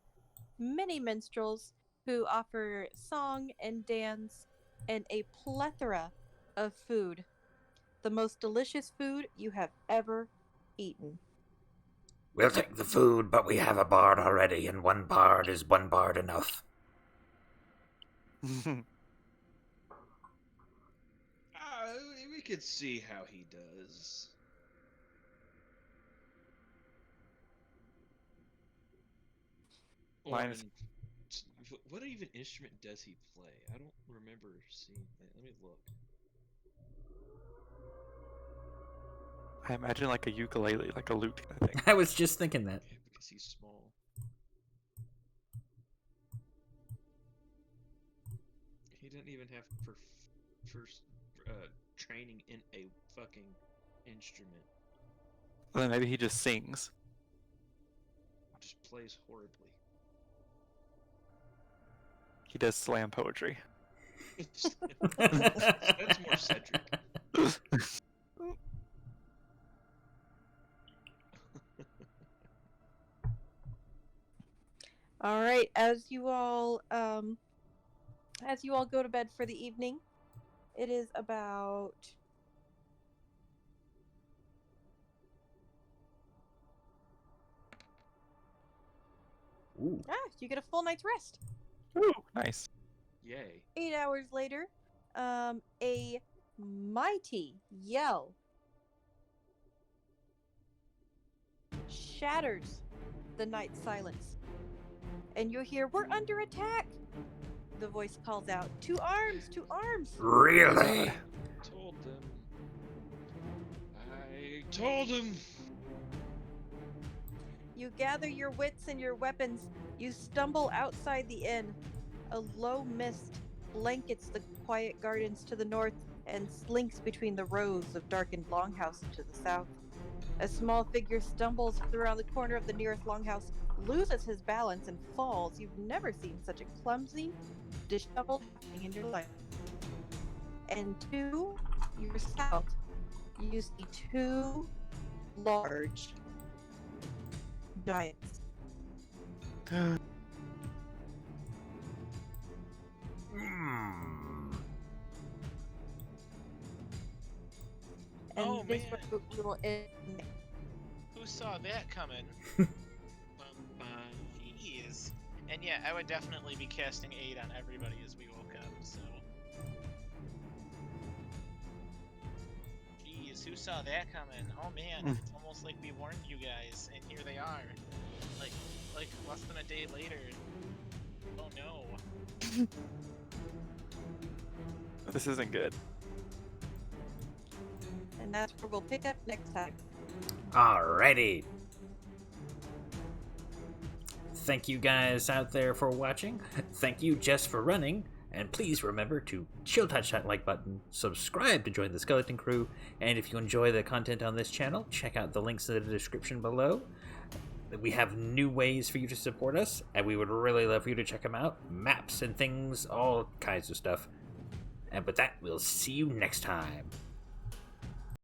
many minstrels who offer song and dance and a plethora of food. The most delicious food you have ever eaten. We'll take the food, but we have a bard already, and one bard is one bard enough. We could see how he does. Mine is- What even instrument does he play? I don't remember seeing that. Let me look. I imagine like a ukulele, like a lute kind of thing. I was just thinking that. Yeah, because he's small. He didn't even have first training in a fucking instrument. Well, then maybe he just sings. Just plays horribly. He does slam poetry. That's more Cedric. All right, as you all go to bed for the evening, it is about Ooh. you get a full night's rest. Ooh, nice. Yay. 8 hours later, a mighty yell shatters the night silence. And you hear, "We're under attack!" The voice calls out, "To arms! To arms!" Really? Told them. I told him. You gather your wits and your weapons. You stumble outside the inn. A low mist blankets the quiet gardens to the north and slinks between the rows of darkened longhouses to the south. A small figure stumbles around the corner of the nearest longhouse, loses his balance, and falls. You've never seen such a clumsy, disheveled thing in your life. And to your south, you see two large giants. Hmm. And Oh, this man. road will end. Who saw that coming? Jeez. And Yeah, I would definitely be casting aid on everybody as we woke up, so. Jeez, who saw that coming? Oh man, it's almost like we warned you guys, and here they are. Like less than a day later. Oh no. This isn't good. And that's where we'll pick up next time. Alrighty. Thank you guys out there for watching. Thank you, Jess, for running. And please remember to chill touch that like button, subscribe to join the Skeleton Crew, and if you enjoy the content on this channel, check out the links in the description below. We have new ways for you to support us, and we would really love for you to check them out. Maps and things, all kinds of stuff. And with that, we'll see you next time.